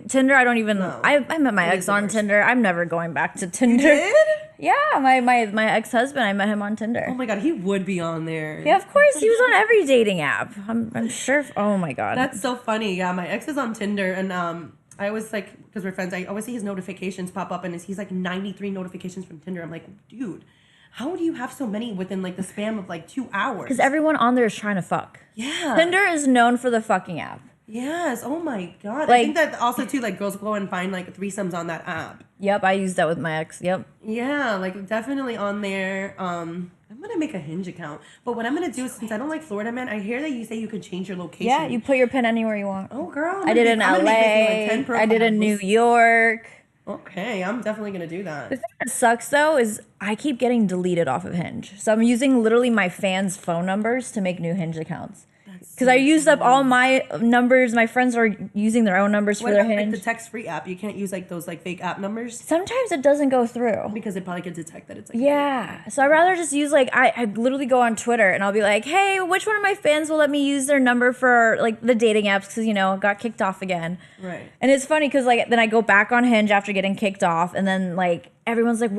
Tinder. I don't even. No. I met my ex on Tinder. I'm never going back to Tinder. You did? Yeah, my ex-husband. I met him on Tinder. Oh my God, he would be on there. Yeah, of course. He was on every dating app. I'm sure. Oh my God. That's so funny. Yeah, my ex is on Tinder and I always like, because we're friends, I always see his notifications pop up and he's like 93 notifications from Tinder. I'm like, dude, how do you have so many within like the span of like 2 hours? Because everyone on there is trying to fuck. Yeah. Tinder is known for the fucking app. Yes. Oh my God. Like, I think that also too, like girls go and find like threesomes on that app. Yep, I used that with my ex. Yep. Yeah, like definitely on there. I'm gonna make a Hinge account. But what I'm gonna do is, since I don't like Florida man, I hear that you say you can change your location. Yeah, you put your pin anywhere you want. Oh girl. I did in LA. I did in New York. Okay, I'm definitely gonna do that. The thing that sucks though is I keep getting deleted off of Hinge. So I'm using literally my fans' phone numbers to make new Hinge accounts. Because I used up all my numbers. My friends are using their own numbers for their Hinge. Like the text-free app, you can't use like those like fake app numbers Sometimes it doesn't go through. because it probably could detect that it's like Yeah. So I'd rather just use like I literally go on Twitter and I'll be like, hey, which one of my fans will let me use their number for like the dating apps? Because, you know, I got kicked off again. Right. And it's funny because like then I go back on Hinge after getting kicked off and then like everyone's like,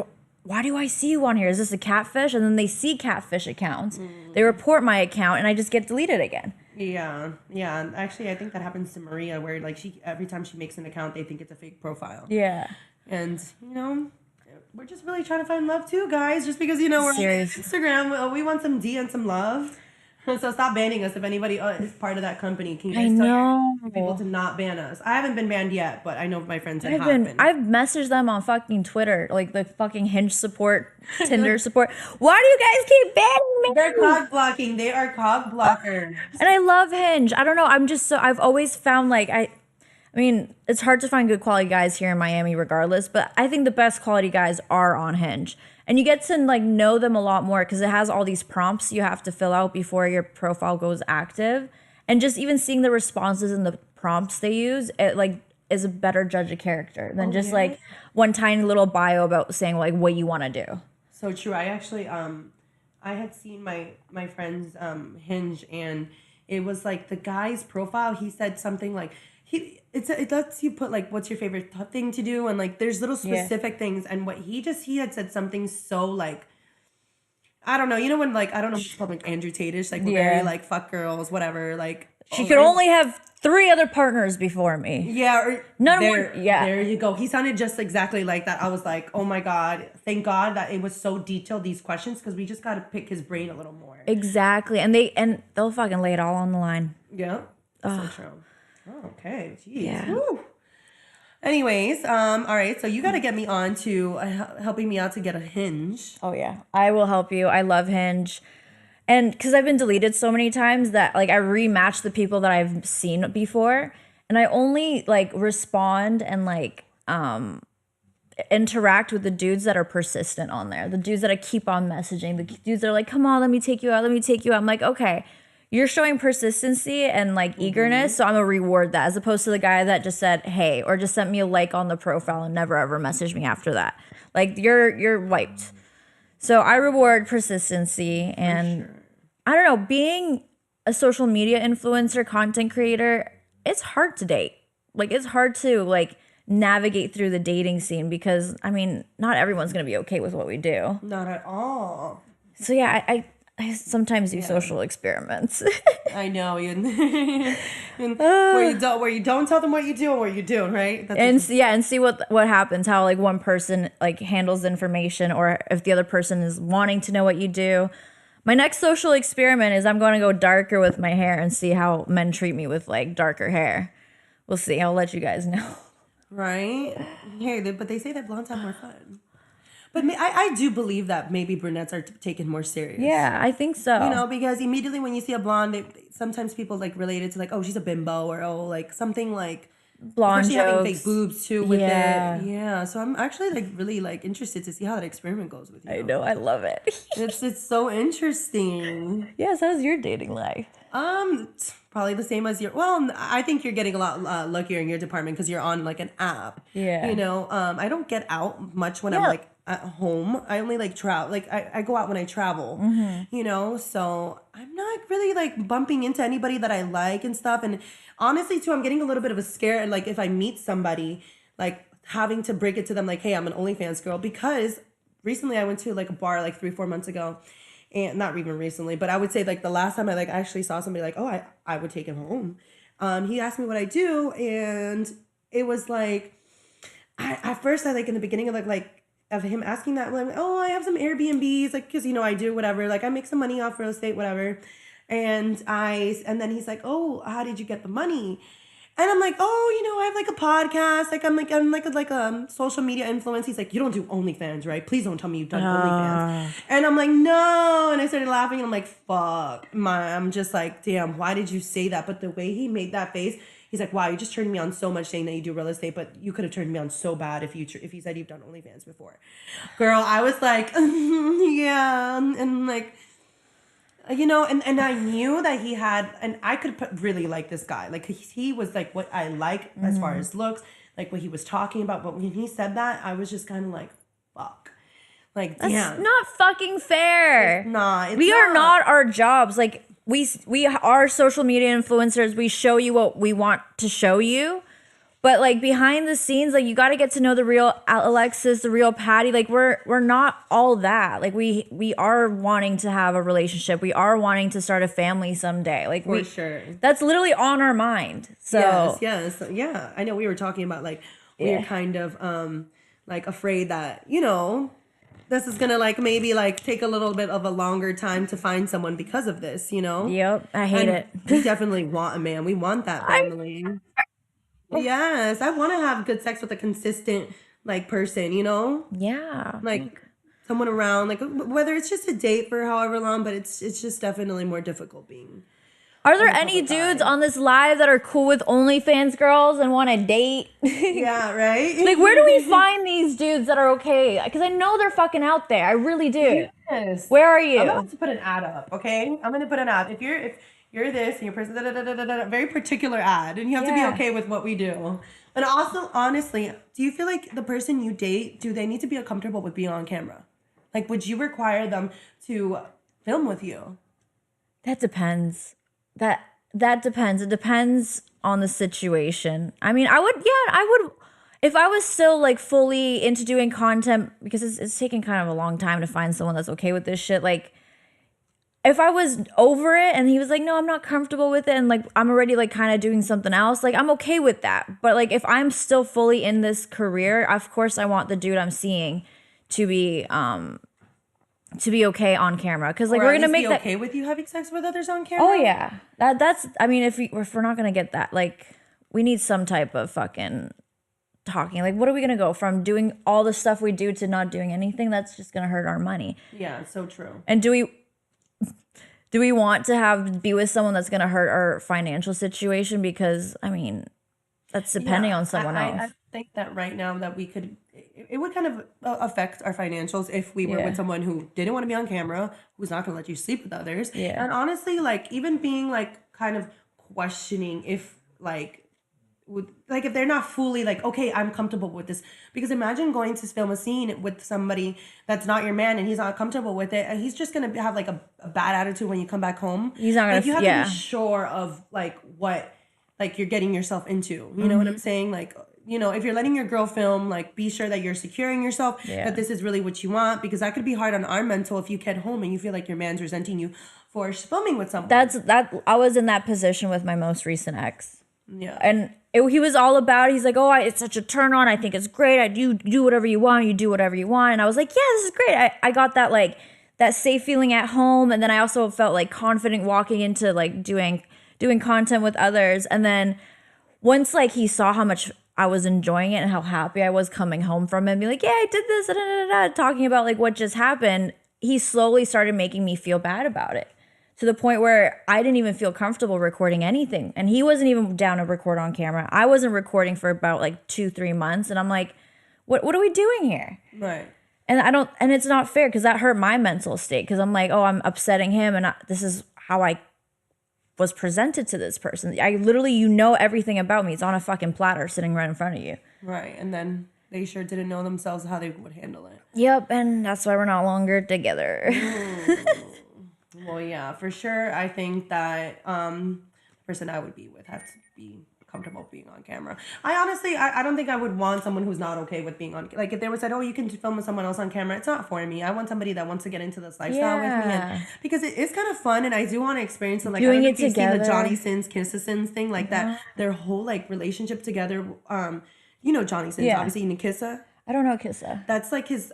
why do I see you on here? Is this a catfish? And then they see catfish accounts. They report my account and I just get deleted again. Yeah. Actually, I think that happens to Maria, where like every time she makes an account, they think it's a fake profile. Yeah. And you know, we're just really trying to find love too, guys. Just because we're on Instagram, we want some D and some love. So stop banning us if anybody is part of that company. Can you guys tell people to not ban us? I haven't been banned yet, but I know my friends have been. I've messaged them on fucking Twitter, like the fucking Hinge support, Tinder support. Why do you guys keep banning me? They're cog blocking. They are cog blockers. And I love Hinge. I don't know. I've always found like I mean, it's hard to find good quality guys here in Miami regardless, but I think the best quality guys are on Hinge. And you get to like know them a lot more because it has all these prompts you have to fill out before your profile goes active. And just even seeing the responses and the prompts they use, it like is a better judge of character than like one tiny little bio about saying like what you want to do. So true. I actually I had seen my friend's Hinge, and it was like the guy's profile, he said something like it lets you put like what's your favorite thing to do, and like there's little specific things, and what he had said something so like I don't know. You know when like I don't know what's called like Andrew Tate-ish, like we're very like fuck girls, whatever. Like She could only have 3 other partners before me. yeah, or None there, more. Yeah. there you go. He sounded just exactly like that. I was like, oh my god, thank God that it was so detailed these questions because we just got to pick his brain a little more. Exactly. And they'll fucking lay it all on the line. Yeah, so true. Oh, okay, jeez. Yeah. Woo. Anyways, all right. So you got to get me on to helping me out to get a Hinge. Oh yeah. I will help you. I love Hinge. And because I've been deleted so many times that like I rematch the people that I've seen before, and I only like respond and like interact with the dudes that are persistent on there, the dudes that I keep on messaging, the dudes that are like, come on, let me take you out, let me take you out. I'm like, okay, you're showing persistency and like eagerness, so I'm gonna reward that, as opposed to the guy that just said hey or just sent me a like on the profile and never ever messaged me after that. Like you're wiped. So I reward persistency, and I don't know, being a social media influencer, content creator, it's hard to date. Like it's hard to like navigate through the dating scene because I mean, not everyone's going to be okay with what we do. Not at all. So yeah, I sometimes do social experiments. I know where you don't tell them what you do and where you do, right? That's and see what happens, how like one person like handles the information, or if the other person is wanting to know what you do. My next social experiment is I'm going to go darker with my hair and see how men treat me with like darker hair. We'll see. I'll let you guys know. Right? Hey, but they say that blondes have more fun. But I do believe that maybe brunettes are taken more serious. Yeah, I think so. You know, because immediately when you see a blonde, sometimes people like relate it to like, oh, she's a bimbo, or oh, like something like blonde especially having fake boobs too with it. Yeah. So I'm actually like really like interested to see how that experiment goes with you. I know, I love it. It's so interesting. Yes, how's your dating life? Probably the same as your. Well, I think you're getting a lot luckier in your department because you're on like an app. Yeah. You know, I don't get out much when I'm like at home. I only like travel. Like I go out when I travel. You know, so I'm not really like bumping into anybody that I like and stuff. And honestly, too, I'm getting a little bit of a scare. And like if I meet somebody, like having to break it to them, like, hey, I'm an OnlyFans girl, because recently I went to like a bar like 3-4 months ago. And not even recently, but I would say like the last time I like actually saw somebody like, oh, I would take him home. He asked me what I do, and it was like, at first I like in the beginning of like of him asking that, like, oh, I have some Airbnbs, like, cause you know I do whatever, like I make some money off real estate, whatever, and then he's like, oh, how did you get the money? And I'm like, oh, you know, I have like a podcast. Like I'm like a social media influence. He's like, you don't do OnlyFans, right? Please don't tell me you've done OnlyFans. And I'm like, no. And I started laughing, and I'm like, fuck. I'm just like, damn, why did you say that? But the way he made that face, he's like, wow, you just turned me on so much saying that you do real estate, but you could have turned me on so bad if you said you've done OnlyFans before. Girl, I was like, yeah. And like, you know, and I knew that he had, and I could really like this guy. Like he was like what I like as far as looks, like what he was talking about. But when he said that, I was just kind of like, fuck. Like, damn. That's not fucking fair. It's not. We are not our jobs. Like we are social media influencers. We show you what we want to show you. But like behind the scenes, like you got to get to know the real Alexis, the real Patty. Like we're not all that. Like we are wanting to have a relationship. We are wanting to start a family someday. Like for sure. That's literally on our mind. So yes, yeah. I know we were talking about like we're kind of like afraid that, you know, this is gonna like maybe like take a little bit of a longer time to find someone because of this, you know. Yep, I hate it. We definitely want a man. We want that family. Yes, I want to have good sex with a consistent like person, you know? Yeah. Like someone around, like whether it's just a date for however long, but it's just definitely more difficult being. Are there any dudes on this live that are cool with OnlyFans girls and want to date? Yeah, right? Like, where do we find these dudes that are okay? Because I know they're fucking out there. I really do. Yes. Where are you? I'm about to put an ad up, okay? I'm going to put an ad. If you're this and you're person, very particular ad, and you have to be okay with what we do. And also, honestly, do you feel like the person you date, do they need to be comfortable with being on camera? Like, would you require them to film with you? That depends. That depends. It depends on the situation. I mean, I would. if I was still like fully into doing content, because it's taken kind of a long time to find someone that's okay with this shit. Like, if I was over it and he was like, no, I'm not comfortable with it, and like I'm already like kind of doing something else, like I'm okay with that. But like if I'm still fully in this career, of course I want the dude I'm seeing to be okay on camera, because like Or we're at gonna least make be that. okay with you having sex with others on camera. Oh yeah, that's. I mean, if we're not gonna get that, like we need some type of fucking talking. Like, what are we gonna go from doing all the stuff we do to not doing anything? That's just gonna hurt our money. Yeah, so true. And do we want to be with someone that's gonna hurt our financial situation? Because I mean, that's depending on someone else. I think that right now that we could, it would kind of affect our financials if we were with someone who didn't want to be on camera, who's not going to let you sleep with others. Yeah. And honestly, like even being like kind of questioning if if they're not fully like, okay, I'm comfortable with this. Because imagine going to film a scene with somebody that's not your man and he's not comfortable with it, and he's just gonna have like a bad attitude when you come back home. He's not gonna. Like, you have to be sure of like what like you're getting yourself into. You know what I'm saying? Like, you know, if you're letting your girl film, like be sure that you're securing yourself, that this is really what you want, because that could be hard on our mental if you get home and you feel like your man's resenting you for filming with someone. I was in that position with my most recent ex. Yeah. And he was all about it. He's like, oh, it's such a turn on. I think it's great. You do whatever you want. You do whatever you want. And I was like, yeah, this is great. I got that like that safe feeling at home. And then I also felt like confident walking into like doing content with others. And then once like he saw how much I was enjoying it and how happy I was coming home from it, and be like, yeah, I did this, talking about like what just happened, he slowly started making me feel bad about it, to the point where I didn't even feel comfortable recording anything. And he wasn't even down to record on camera. I wasn't recording for about like 2-3 months. And I'm like, what are we doing here? Right. And it's not fair, because that hurt my mental state, because I'm like, oh, I'm upsetting him, and this is how I was presented to this person. I literally, everything about me. It's on a fucking platter sitting right in front of you. Right. And then they sure didn't know themselves how they would handle it. Yep. And that's why we're no longer together. Well, yeah, for sure. I think that the person I would be with has to be comfortable being on camera. I honestly, I don't think I would want someone who's not okay with being on. Like, if they were said, oh, you can film with someone else on camera, it's not for me. I want somebody that wants to get into this lifestyle with me, and because it is kind of fun, and I do want to experience it. Like, doing I don't know it if you've together. seen the Johnny Sins, Kiss the Sins thing, like that. Their whole like relationship together. You know Johnny Sins, obviously, and Kissa. I don't know Kissa. That's like his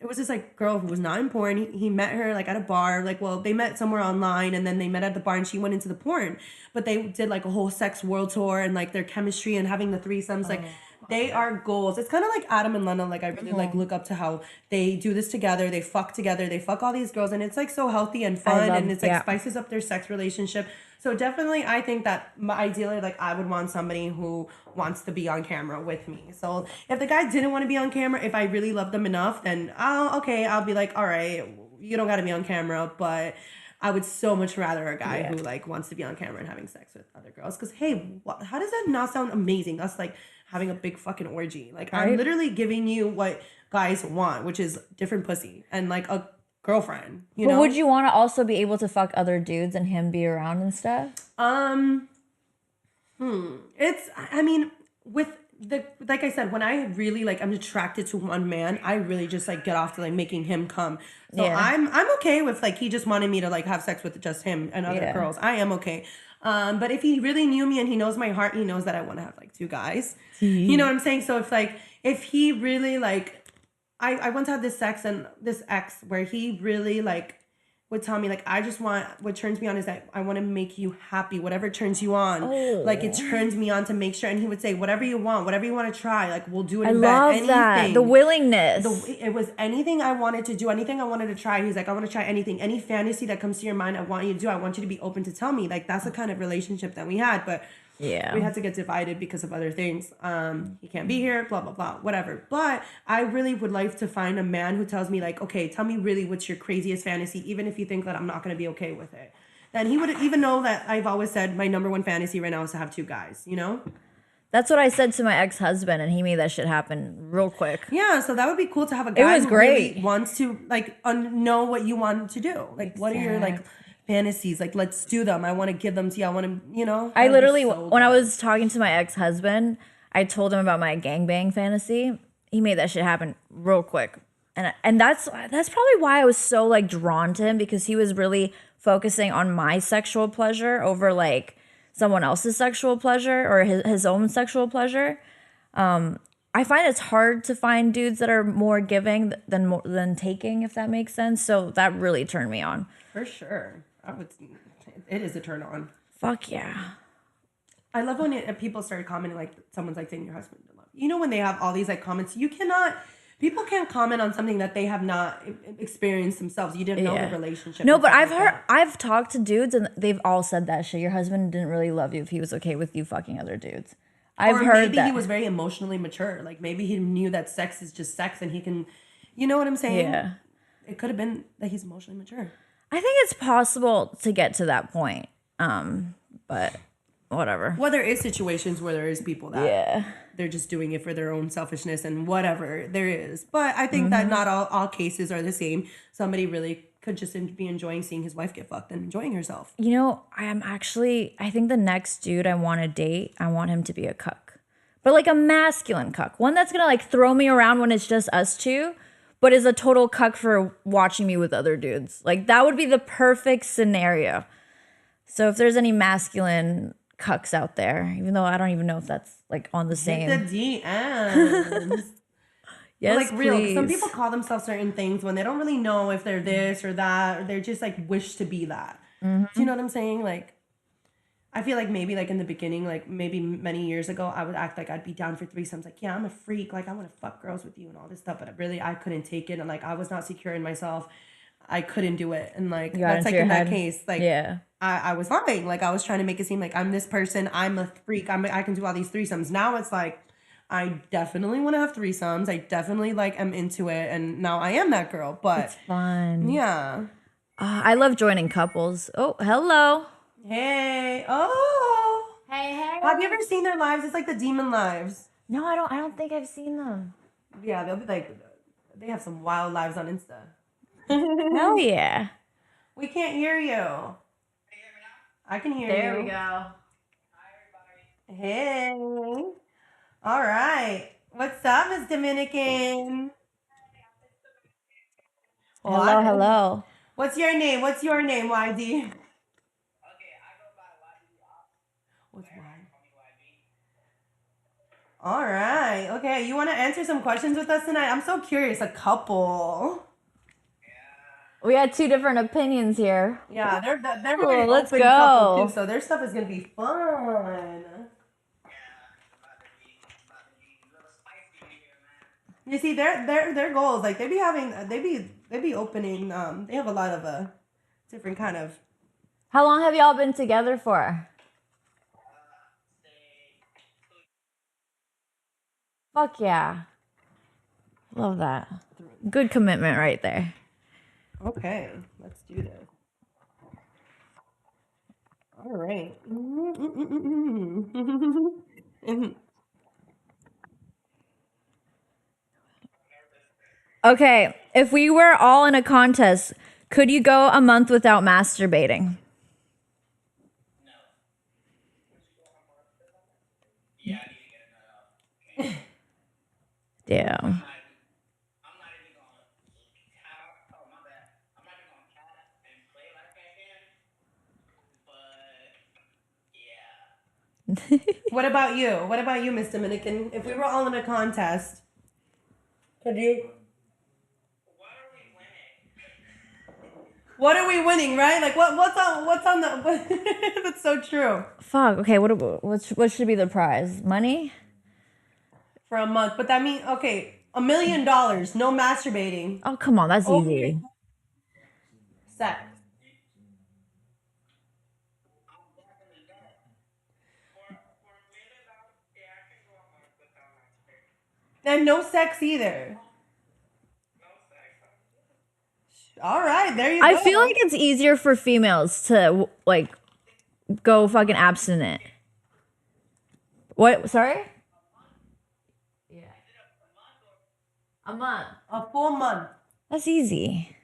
it was this like girl who was not in porn. He met her like at a bar. Like, well, they met somewhere online, and then they met at the bar, and she went into the porn. But they did like a whole sex world tour, and like their chemistry and having the threesomes, like they are goals. It's kind of like Adam and Lena. Like, I really like look up to how they do this together. They fuck together. They fuck all these girls, and it's like so healthy and fun, and it's like spices up their sex relationship. So definitely, I think that ideally, like, I would want somebody who wants to be on camera with me. So if the guy didn't want to be on camera, if I really love them enough, then I'll be like, all right, you don't got to be on camera, but I would so much rather a guy who like wants to be on camera and having sex with other girls. Because hey, how does that not sound amazing? That's like having a big fucking orgy. Like, I'm literally giving you what guys want, which is different pussy and like a girlfriend, you know? Would you want to also be able to fuck other dudes and him be around and stuff? It's, I mean, with the, like I said, when I really like, I'm attracted to one man, I really just like get off to like making him come. So I'm okay with like, he just wanted me to like have sex with just him and other girls. I am okay. But if he really knew me and he knows my heart, he knows that I want to have like 2 guys. You know what I'm saying? So if he really like, I once had this ex where he really like would tell me like, I just want, what turns me on is that I want to make you happy. Whatever turns you on, like it turns me on to make sure. And he would say, whatever you want to try, like we'll do it in bed. I love that. Anything. The willingness. It was anything I wanted to do, anything I wanted to try. He's like, I want to try anything, any fantasy that comes to your mind, I want you to do. I want you to be open to tell me. Like, that's the kind of relationship that we had. But we had to get divided because of other things. He can't be here, blah, blah, blah, whatever. But I really would like to find a man who tells me like, okay, tell me really what's your craziest fantasy, even if you think that I'm not going to be okay with it. Then he would even know that I've always said my number one fantasy right now is to have 2 guys, you know? That's what I said to my ex-husband, and he made that shit happen real quick. Yeah, so that would be cool to have a guy who really wants to like know what you want to do. Like, what are your like fantasies? Like, let's do them. I want to give them to you. I want to, you know. I literally, when I was talking to my ex-husband, I told him about my gangbang fantasy. He made that shit happen real quick. And that's probably why I was so like drawn to him, because he was really focusing on my sexual pleasure over like someone else's sexual pleasure or his own sexual pleasure. I find it's hard to find dudes that are more giving than taking, if that makes sense. So that really turned me on. For sure. It is a turn on. Fuck yeah. I love when people start commenting, like someone's like saying your husband didn't love you. You know, when they have all these like comments, people can't comment on something that they have not experienced themselves. You didn't know the relationship. No, and but stuff I've talked to dudes and they've all said that shit. Your husband didn't really love you if he was okay with you fucking other dudes. I've or heard maybe that. he was very emotionally mature. Like maybe he knew that sex is just sex and he can, you know what I'm saying? Yeah. It could have been that he's emotionally mature. I think it's possible to get to that point. But whatever. Well, there is situations where there is people that Yeah. they're just doing it for their own selfishness and whatever there is. But I think that not all cases are the same. Somebody really could just be enjoying seeing his wife get fucked and enjoying herself. You know, I think the next dude I want to date, I want him to be a cuck. But like a masculine cuck. One that's going to like throw me around when it's just us two, but is a total cuck for watching me with other dudes. Like that would be the perfect scenario. So if there's any masculine cucks out there, even though I don't even know if that's like on the same. Hit the DMs. Yes, like real. please. Some people call themselves certain things when they don't really know if they're this or that, or they're just like wish to be that. Do you know what I'm saying? Like, I feel like maybe like in the beginning, like maybe many years ago, I would act like I'd be down for threesomes. Like, yeah, I'm a freak. Like, I want to fuck girls with you and all this stuff. But really, I couldn't take it. And like, I was not secure in myself. I couldn't do it. And like, that's like in that case, like, yeah. I was lying. Like, I was trying to make it seem like I'm this person. I'm a freak. I can do all these threesomes. Now it's like, I definitely want to have threesomes. I definitely like am into it. And now I am that girl. But It's fun. yeah. I love joining couples. Oh, hello. Hey. Oh. Hey. Have you ever seen their lives? It's like the demon lives. No, I don't think I've seen them. Yeah, they'll be like, they have some wild lives on Insta. Hell yeah. We can't hear you. I can hear you. There we go. Hey. All right. What's up, Miss Dominican? Hello. What's your name? YD? What's Y? All right. Okay. You want to answer some questions with us tonight? I'm so curious. A couple. We had two different opinions here. Yeah, they're Cool, very let's open couple go. too, so their stuff is gonna be fun. You see, their goals, like they be opening. They have a lot of different kind of. How long have y'all been together for? Fuck yeah. Love that. Good commitment right there. Okay, let's do this. All right. Okay, if we were all in a contest, could you go a month without masturbating? Damn. What about you? What about you, Miss Dominican? If we were all in a contest, could you? What are we winning, right? Like what's on the that's so true. Fuck. Okay. What should be the prize? Money? For a month. But that means okay, $1 million, no masturbating. Oh, come on. That's easy. Sex. And no sex either. All right, there you go. I feel like it's easier for females to like go fucking abstinent. What? Sorry? Yeah. A month. A full month. That's easy.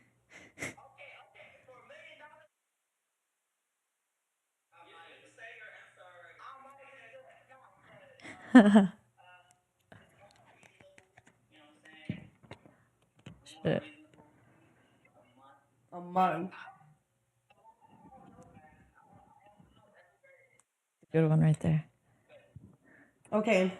Shit. A month. Good one right there. Okay.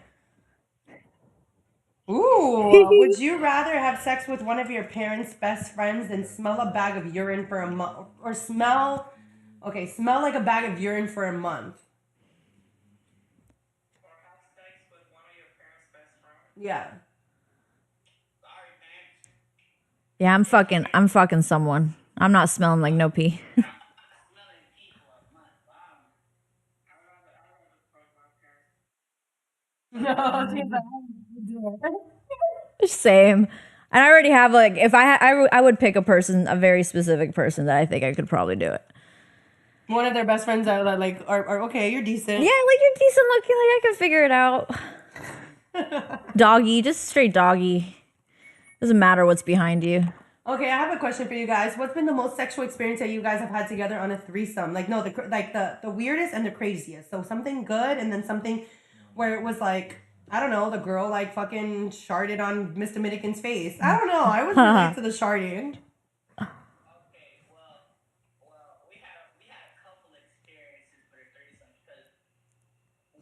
Ooh, would you rather have sex with one of your parents' best friends than smell a bag of urine for a month? Or smell, okay, smell like a bag of urine for a month? Or have sex with one of your parents' best friends. Yeah. Sorry, parents. Yeah, I'm fucking someone. I'm not smelling like no pee. Smelling pee for a month. Wow. I rather fuck my parents. No, she's like, I wouldn't do it. Same. And I already have like if I would pick a person, a very specific person that I think I could probably do it. One of their best friends that like are okay, you're decent. Yeah, like you're decent looking, like I can figure it out. Doggy, just straight doggy. Doesn't matter what's behind you. Okay, I have a question for you guys. What's been the most sexual experience that you guys have had together on a threesome? Like, no, the weirdest and the craziest. So something good, and then something where it was like, I don't know, the girl like fucking sharded on Mr. Dominican's face. I don't know. I was relate to the sharding. Okay, well, we had a couple experiences for the threesome because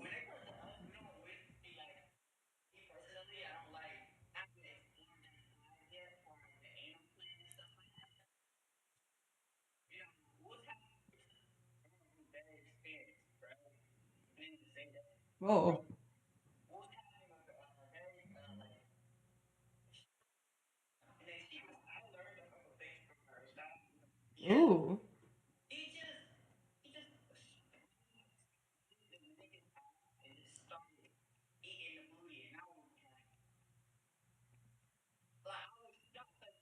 when it comes to us, we don't really like. Me personally, I don't like. I haven't explored that side yet for the anal play and stuff like that. You know, we'll have a better experience, right? I need to say that. Whoa. We'll have a very like. And then I learned a couple things from her. Yeah, Ooh. he just making out and just started eating the booty, and I was like I was shocked because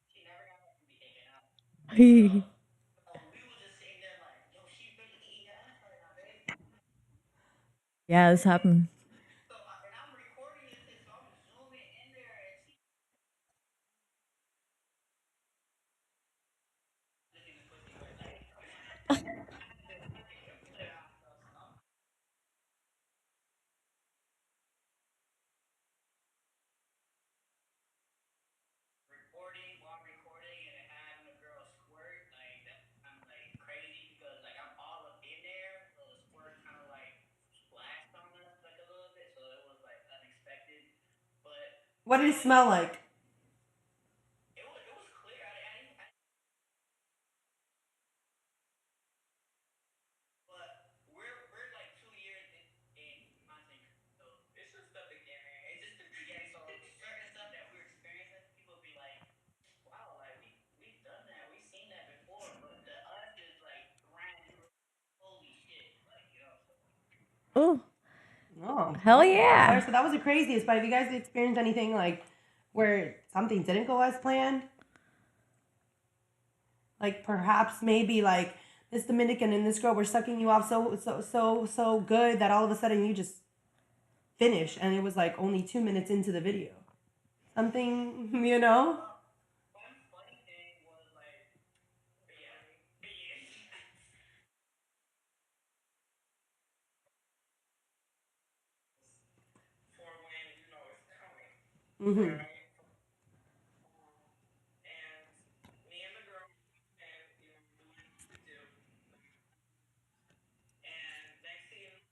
she never got her booty taken out. We was just sitting there like, yo, she really eating your ass right now, babe. Yeah, this happened. So and I'm recording this, so I'm zooming in there, and she licking the pussy, but like I had to put it out. So I'm recording while recording, and it having a girl squirt, like that's kind of like crazy because like I'm all up in there, so the squirt kind of like splashed on us like a little bit, so it was like unexpected. But What did it smell like? it was clear. But we're like 2 years in content, so it's just the beginning. It's just the beginning. So certain stuff that we're experiencing, people be like, "Wow, like we've done that, we've seen that before," but to us is like brand new. Holy shit! Like you know. So. Oh, Oh, hell okay. All right, yeah. so that was the craziest. But have you guys experienced anything like where something didn't go as planned? Like perhaps maybe like this Dominican and this girl were sucking you off so good that all of a sudden you just finish and it was like only 2 minutes into the video. Something, you know? One funny thing was like, yeah, for when you know it's coming, Mm-hmm. right? And me and the girl, and you know, doing what we do, and next thing you know,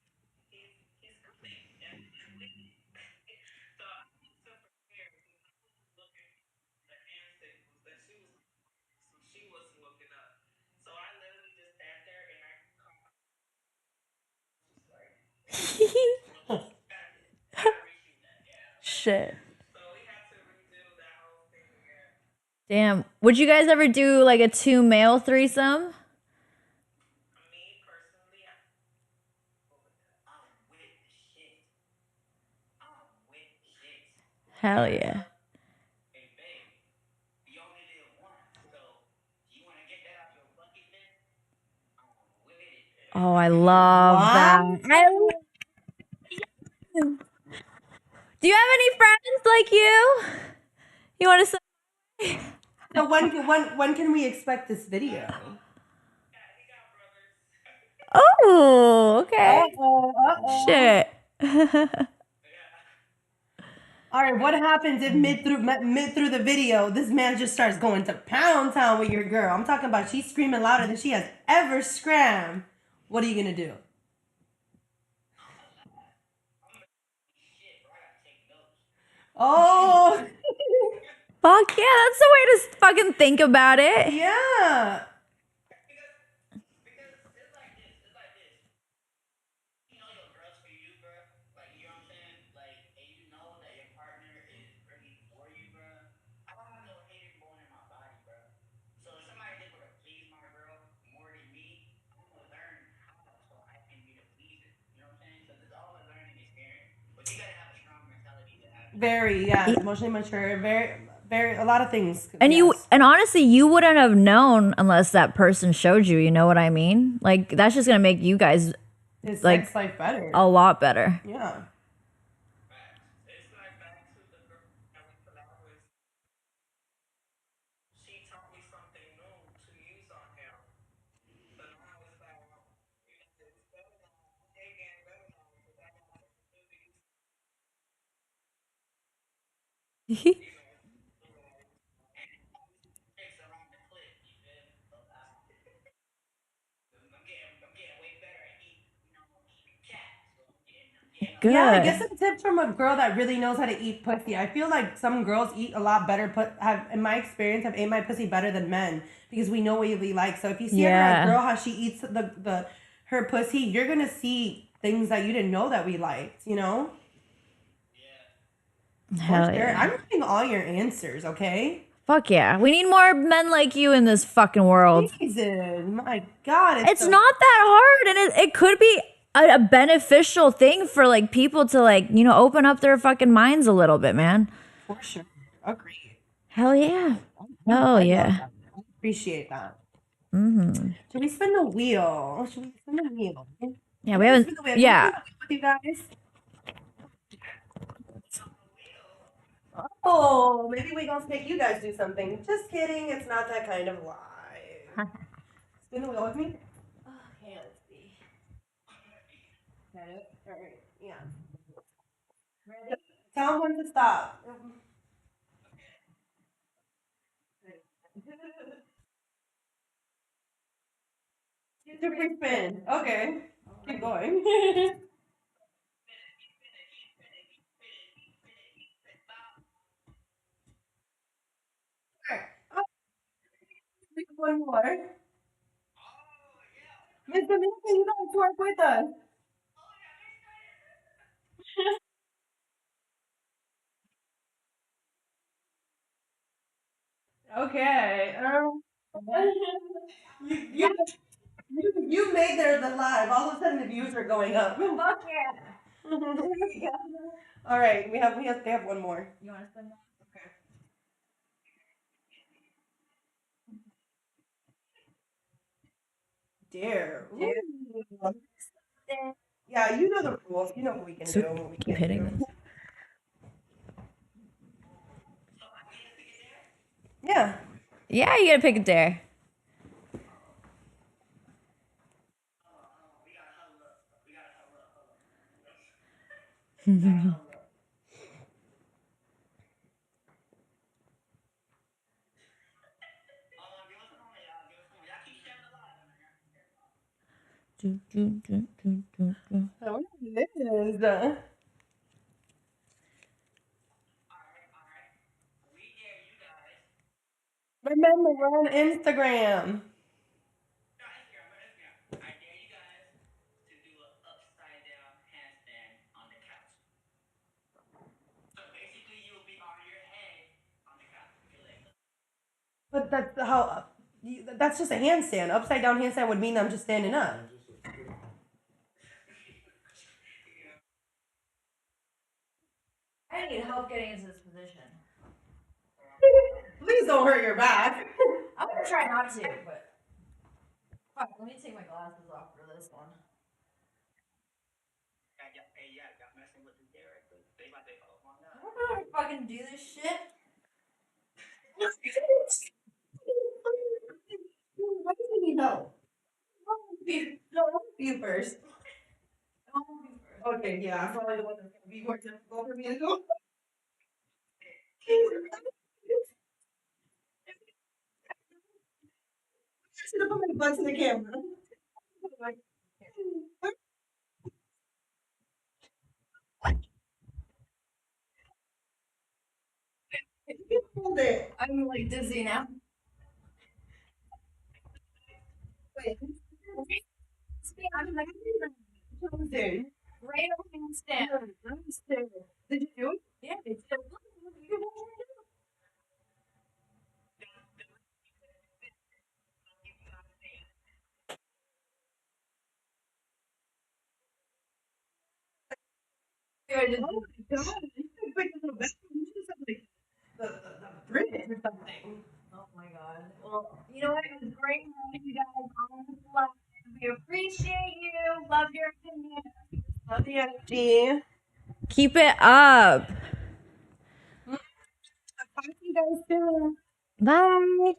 he's coming, and I'm waiting. So I was super scared because I was looking the hand signals that she was, so she wasn't looking up. So I literally just sat there and I caught, just like, gotta reshoot that, yeah. Shit. So we had to redo that whole thing again. Damn. Would you guys ever do like a 2 male threesome? Me personally, I'm with the shit. I'm with shit. Hell yeah. Hey, babe, you only live once, so you want to get that off your bucket list? I'm with it. Oh, I love that. Do you have any friends like you? You want to say? So when can we expect this video? He got brothers. Oh, okay. Uh-oh, uh-oh. Shit. Yeah. All right, what happens if mid through the video, this man just starts going to pound town with your girl? I'm talking about she's screaming louder than she has ever screamed. What are you gonna do? Oh, Fuck yeah, that's the way to fucking think about it. yeah. Very, yeah, emotionally mature. Very, a lot of things. And Yes. and honestly, you wouldn't have known unless that person showed you. You know what I mean? Like that's just gonna make you guys His like sex life better. a lot better. Yeah. She taught me something new to use on him. So now it's like, it's better now. They getting better now because I got some movies. Tricks around the clip, you feel me? So I'm getting way better at eating cat. So Yeah, Good. get some tips from a girl that really knows how to eat pussy. I feel like some girls eat a lot better. Have in my experience have ate my pussy better than men because we know what we like. So if you see ever Yeah. a girl how she eats the her pussy, you're gonna see things that you didn't know that we liked. You know. Hell For sure. yeah. I'm getting all your answers. Okay. Fuck yeah. We need more men like you in this fucking world. Jesus, my God, It's not that hard, and it could be a beneficial thing for like people to like open up their fucking minds a little bit, man. for sure. Agree. Hell yeah. Hell I love yeah. that. I appreciate that. Mm-hmm. Should we spin the wheel? Should we spin the wheel? Yeah, I'm we gonna haven't. spin the wheel. Can I spin Yeah. the wheel with you guys? Oh, maybe we gonna make you guys do something. Just kidding. It's not that kind of live. Spin the wheel with me. Okay, let's see. Got it. All right. Yeah. Ready? Tell them when to stop. Super spin. Okay. Keep going. Oh, one more. Miss Dominica, you guys work with us. Okay. You, you, you made there the live. All of a sudden the views are going up. Fuck yeah. All right, they have one more. You want to spin that? Okay. Dare. Ooh. Yeah, you know the rules. You know what we can do and what we Keep can't hitting do. this. Yeah. Yeah, you gotta pick a dare. What is this? Remember, we're on Instagram. But that's how. That's just a handstand. Upside down handstand would mean I'm just standing up. I need help getting into this position. Please don't hurt your back. I'm gonna try not to, but fuck, let me take my glasses off for this one. I don't know how to fucking do this shit. Why do you need help? No, you first. Okay, yeah, I'm probably the one that's gonna be more difficult for me to do. should have put my butt to the camera. Hold it. I'm like dizzy now. Wait. I'm like, chosen. Right on handstand. Did you do it? Yeah, it's Oh my god! You should pick a little bit. You should have like the bridge or something. Oh my god. Well, you know what? It was great having you guys on the live. We appreciate you. Love your opinion. Love the energy. Keep it up. Talk to you guys soon. Bye.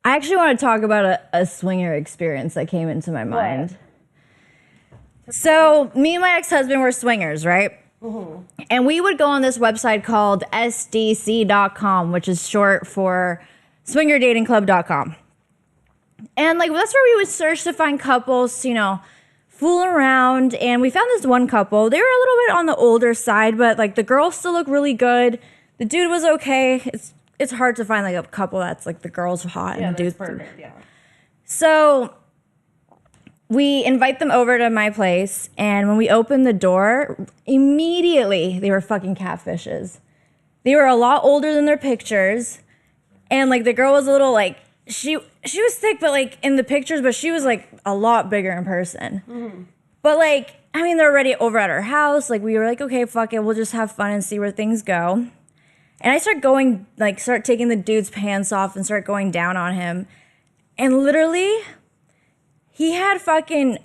I actually want to talk about a swinger experience that came into my mind. So, me and my ex-husband were swingers, right? And we would go on this website called SDC.com, which is short for swingerdatingclub.com. And like that's where we would search to find couples, you know, fool around. And we found this one couple. They were a little bit on the older side, but like the girl still looked really good. The dude was okay. It's hard to find like a couple that's like the girl's hot and the dude's perfect. Yeah. So we invite them over to my place, and when we open the door, immediately they were fucking catfishes. They were a lot older than their pictures, and like the girl was a little like she was thick, but like in the pictures, but she was like a lot bigger in person. But like I mean, they're already over at our house. Like we were like, okay, fuck it, we'll just have fun and see where things go. And I start taking the dude's pants off and start going down on him, and literally. He had fucking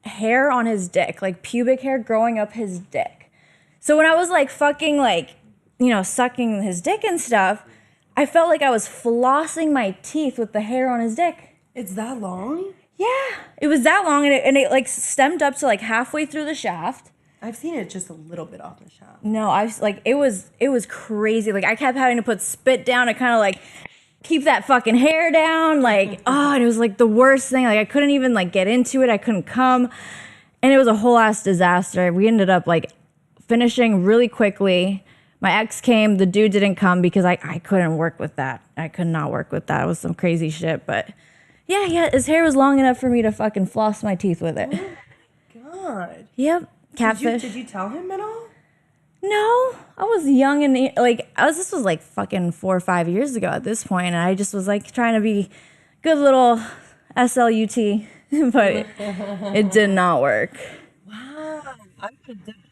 hair on his dick, like pubic hair growing up his dick. So when I was like fucking like, you know, sucking his dick and stuff, I felt like I was flossing my teeth with the hair on his dick. It's that long? Yeah, it was that long, and it like stemmed up to like halfway through the shaft. I've seen it just a little bit off the shaft. No, I was like, it was crazy. Like I kept having to put spit down to kind of like keep that fucking hair down, like, oh, and it was like the worst thing. Like I couldn't even like get into it. I couldn't come. And it was a whole ass disaster. We ended up like finishing really quickly. My ex came, the dude didn't come because I couldn't work with that. I could not work with that. It was some crazy shit. But yeah, his hair was long enough for me to fucking floss my teeth with it. God. Yep. Catfish. Did you tell him at all? No, I was young and like this was like fucking 4 or 5 years ago at this point, and I just was like trying to be good little SLUT, but it did not work. Wow, I could definitely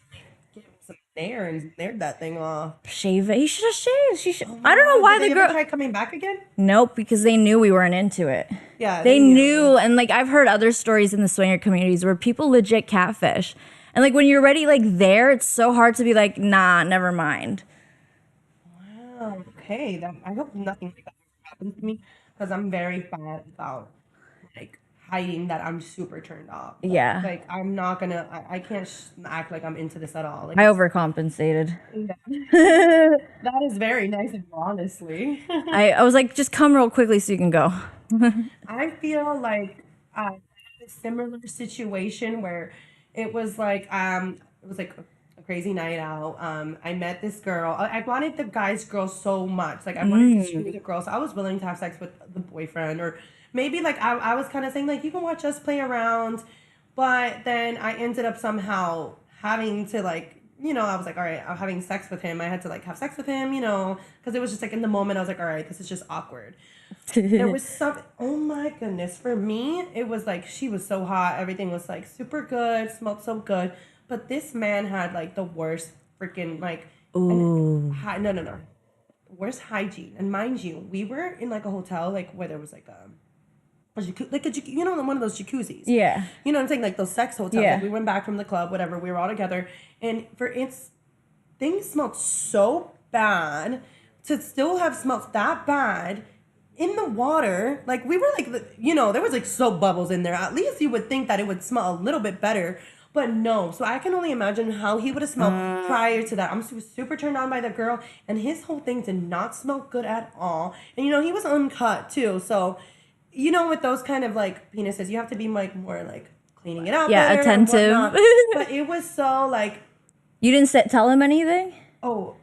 get him some nair and nared that thing off. Shave it. He should have shaved. She should. I don't know why Did the they girl ever try coming back again? Nope, because they knew we weren't into it. Yeah, they knew, and like I've heard other stories in the swinger communities where people legit catfish. And like when you're already like there, it's so hard to be like, nah, never mind. Wow. Okay. I hope nothing like that happens to me because I'm very bad about like hiding that I'm super turned off. Yeah. Like I'm not gonna. I can't act like I'm into this at all. Like I overcompensated. that is very nice of you, honestly. I was like, just come real quickly so you can go. I feel like a similar situation where it was like a crazy night out. I met this girl. I wanted the guy's girl so much. Like I wanted to screw the girl, so I was willing to have sex with the boyfriend, or maybe like I was kind of saying like you can watch us play around, but then I ended up somehow having to like, you know, I was like, all right, I'm having sex with him. I had to like have sex with him, you know, because it was just like in the moment I was like, all right, this is just awkward. There was some, oh my goodness, for me it was like she was so hot, everything was like super good, smelled so good, but this man had like the worst freaking like no worst hygiene. And mind you, we were in like a hotel like where there was like you know, one of those jacuzzis. Yeah. You know what I'm saying? Like those sex hotels. Yeah. Like we went back from the club, whatever. We were all together. And things smelled so bad to still have smelled that bad in the water. Like we were like, you know, there was like soap bubbles in there. At least you would think that it would smell a little bit better. But no, so I can only imagine how he would have smelled prior to that. I'm super turned on by the girl, and his whole thing did not smell good at all. And you know, he was uncut too, so you know, with those kind of like penises, you have to be like more like cleaning it out Yeah, better attentive. and whatnot. But it was so like, You didn't tell him anything? oh,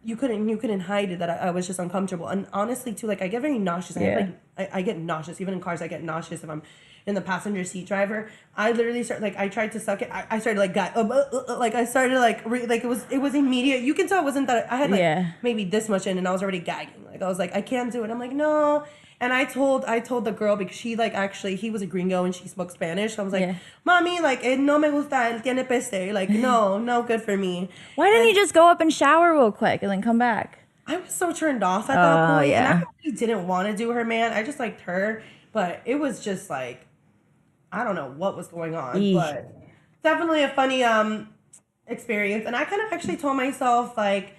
you couldn't hide it that I was just uncomfortable. And honestly too, like I get very nauseous. Yeah. I get nauseous even in cars. I get nauseous if I'm in the passenger seat driver. I literally start like, I tried to suck it. I started like like I started like like it was immediate. You can tell it wasn't that I had like maybe this much in and I was already gagging. Like I was like, I can't do it. I'm like, no. And I told the girl, because she like actually, he was a gringo and she spoke Spanish. So I was like, mommy, like no me gusta, él tiene peste. Like no good for me. Why didn't you just go up and shower real quick and then come back? I was so turned off at that point. Yeah. And I really didn't want to do her, man. I just liked her. But it was just like, I don't know what was going on. Eesh. But definitely a funny experience. And I kind of actually told myself, like,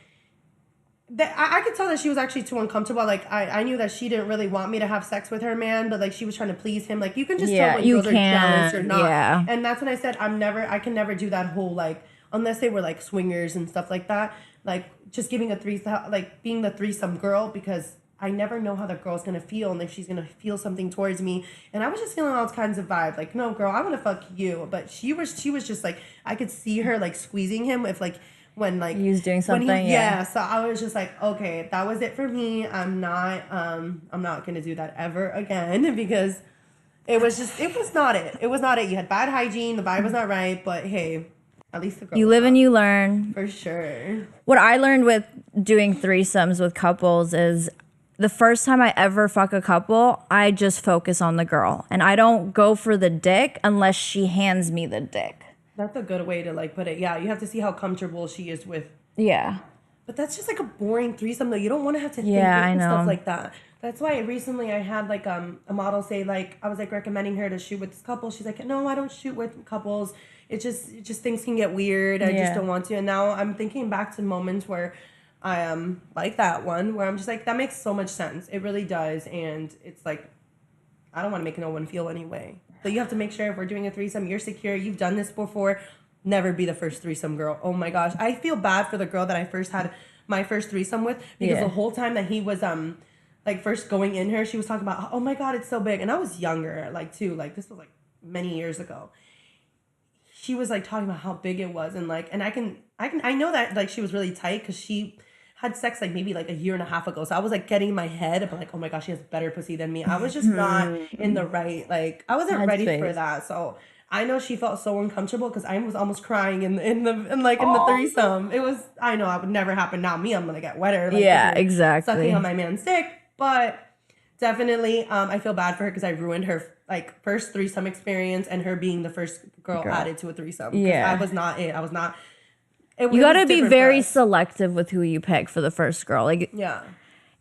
that I could tell that she was actually too uncomfortable. Like, I knew that she didn't really want me to have sex with her, man. But, like, she was trying to please him. Like, you can just tell when girls are jealous or not. Yeah. And that's when I said, I can never do that whole, like, unless they were, like, swingers and stuff like that. Like, just giving a threesome, like, being the threesome girl, because I never know how the girl's gonna feel and if she's gonna feel something towards me. And I was just feeling all kinds of vibes. Like, no, girl, I want to fuck you. But she was just like, I could see her, like, squeezing him if, like, when, like, he was doing something. Yeah. So I was just like, okay, that was it for me. I'm not gonna do that ever again, because it was not it. It was not it. You had bad hygiene. The vibe was not right. But hey, at least the girl. You live and you learn. For sure. What I learned with doing threesomes with couples is the first time I ever fuck a couple, I just focus on the girl. And I don't go for the dick unless she hands me the dick. That's a good way to, like, put it. Yeah, you have to see how comfortable she is with. Yeah. But that's just like a boring threesome, though. You don't want to have to think I and know. stuff like that. That's why recently I had, like, a model say, like, I was, like, recommending her to shoot with this couple. She's like, no, I don't shoot with couples. It just things can get weird. I just don't want to. And now I'm thinking back to moments where I like that one, where I'm just like, that makes so much sense. It really does. And it's like, I don't want to make no one feel any way. So you have to make sure if we're doing a threesome, you're secure. You've done this before. Never be the first threesome girl. Oh my gosh. I feel bad for the girl that I first had my first threesome with, because the whole time that he was like first going in her, she was talking about, oh my God, it's so big. And I was younger, like, too. Like, this was like many years ago. She was like talking about how big it was, and like, and I know that like she was really tight because she had sex like maybe like a year and a half ago. So I was like getting in my head, but like, oh my gosh, she has better pussy than me. I was just not in the right, like, I wasn't ready for that. So I know she felt so uncomfortable because I was almost crying in the threesome. It was, I know it would never happen now. Me, I'm gonna get wetter. Like, exactly. Sucking on my man's dick, but definitely, I feel bad for her because I ruined her like first threesome experience and her being the first girl added to a threesome. Yeah, I was not it. I was not. You got to be very selective with who you pick for the first girl. Like,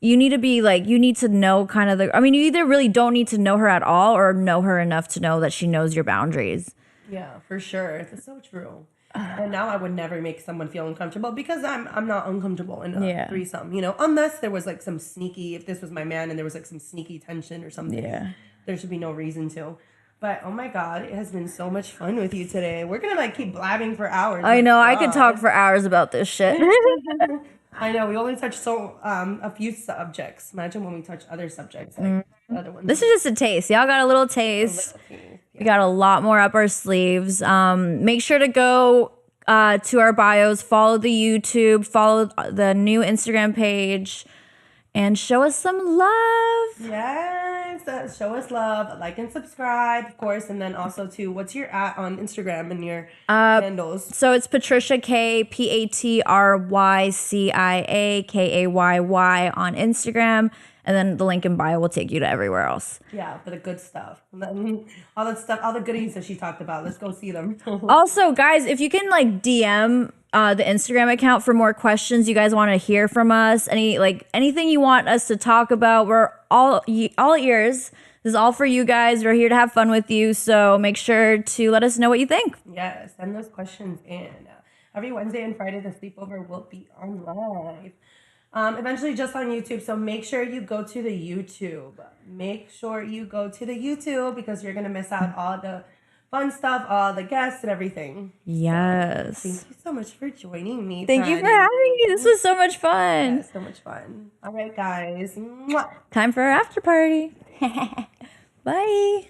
you need to be like, you need to know kind of I mean, you either really don't need to know her at all or know her enough to know that she knows your boundaries. Yeah, for sure. It's so true. And now I would never make someone feel uncomfortable because I'm not uncomfortable in a threesome, you know, unless there was like some sneaky, if this was my man and there was like some sneaky tension or something, there should be no reason to. But oh my God, it has been so much fun with you today. We're gonna like keep blabbing for hours. I know, I could talk for hours about this shit. I know, we only touched a few subjects. Imagine when we touch other subjects, like other ones. This is just a taste. Y'all got a little taste. We got a lot more up our sleeves. Make sure to go to our bios, follow the YouTube, follow the new Instagram page, and show us some love. Yes, show us love, like and subscribe, of course, and then also too, what's your at on Instagram and your handles? So it's Patricia K, PATRYCIA KAYY on Instagram, and then the link in bio will take you to everywhere else. Yeah, for the good stuff, all that stuff, all the goodies that she talked about. Let's go see them. Also, guys, if you can like DM the Instagram account for more questions you guys want to hear from us, anything you want us to talk about, we're all ears. This is all for you guys. We're here to have fun with you, so make sure to let us know what you think. Yes, send those questions in. Every Wednesday and Friday, the Sleepover will be on live. Eventually just on YouTube, so make sure you go to the YouTube. Make sure you go to the YouTube because you're going to miss out all the fun stuff, the guests and everything. Yes. Thank you so much for joining me. Thank you for Patty. having me. This was so much fun. Yeah, so much fun. All right, guys. Mwah. Time for our after party. Bye.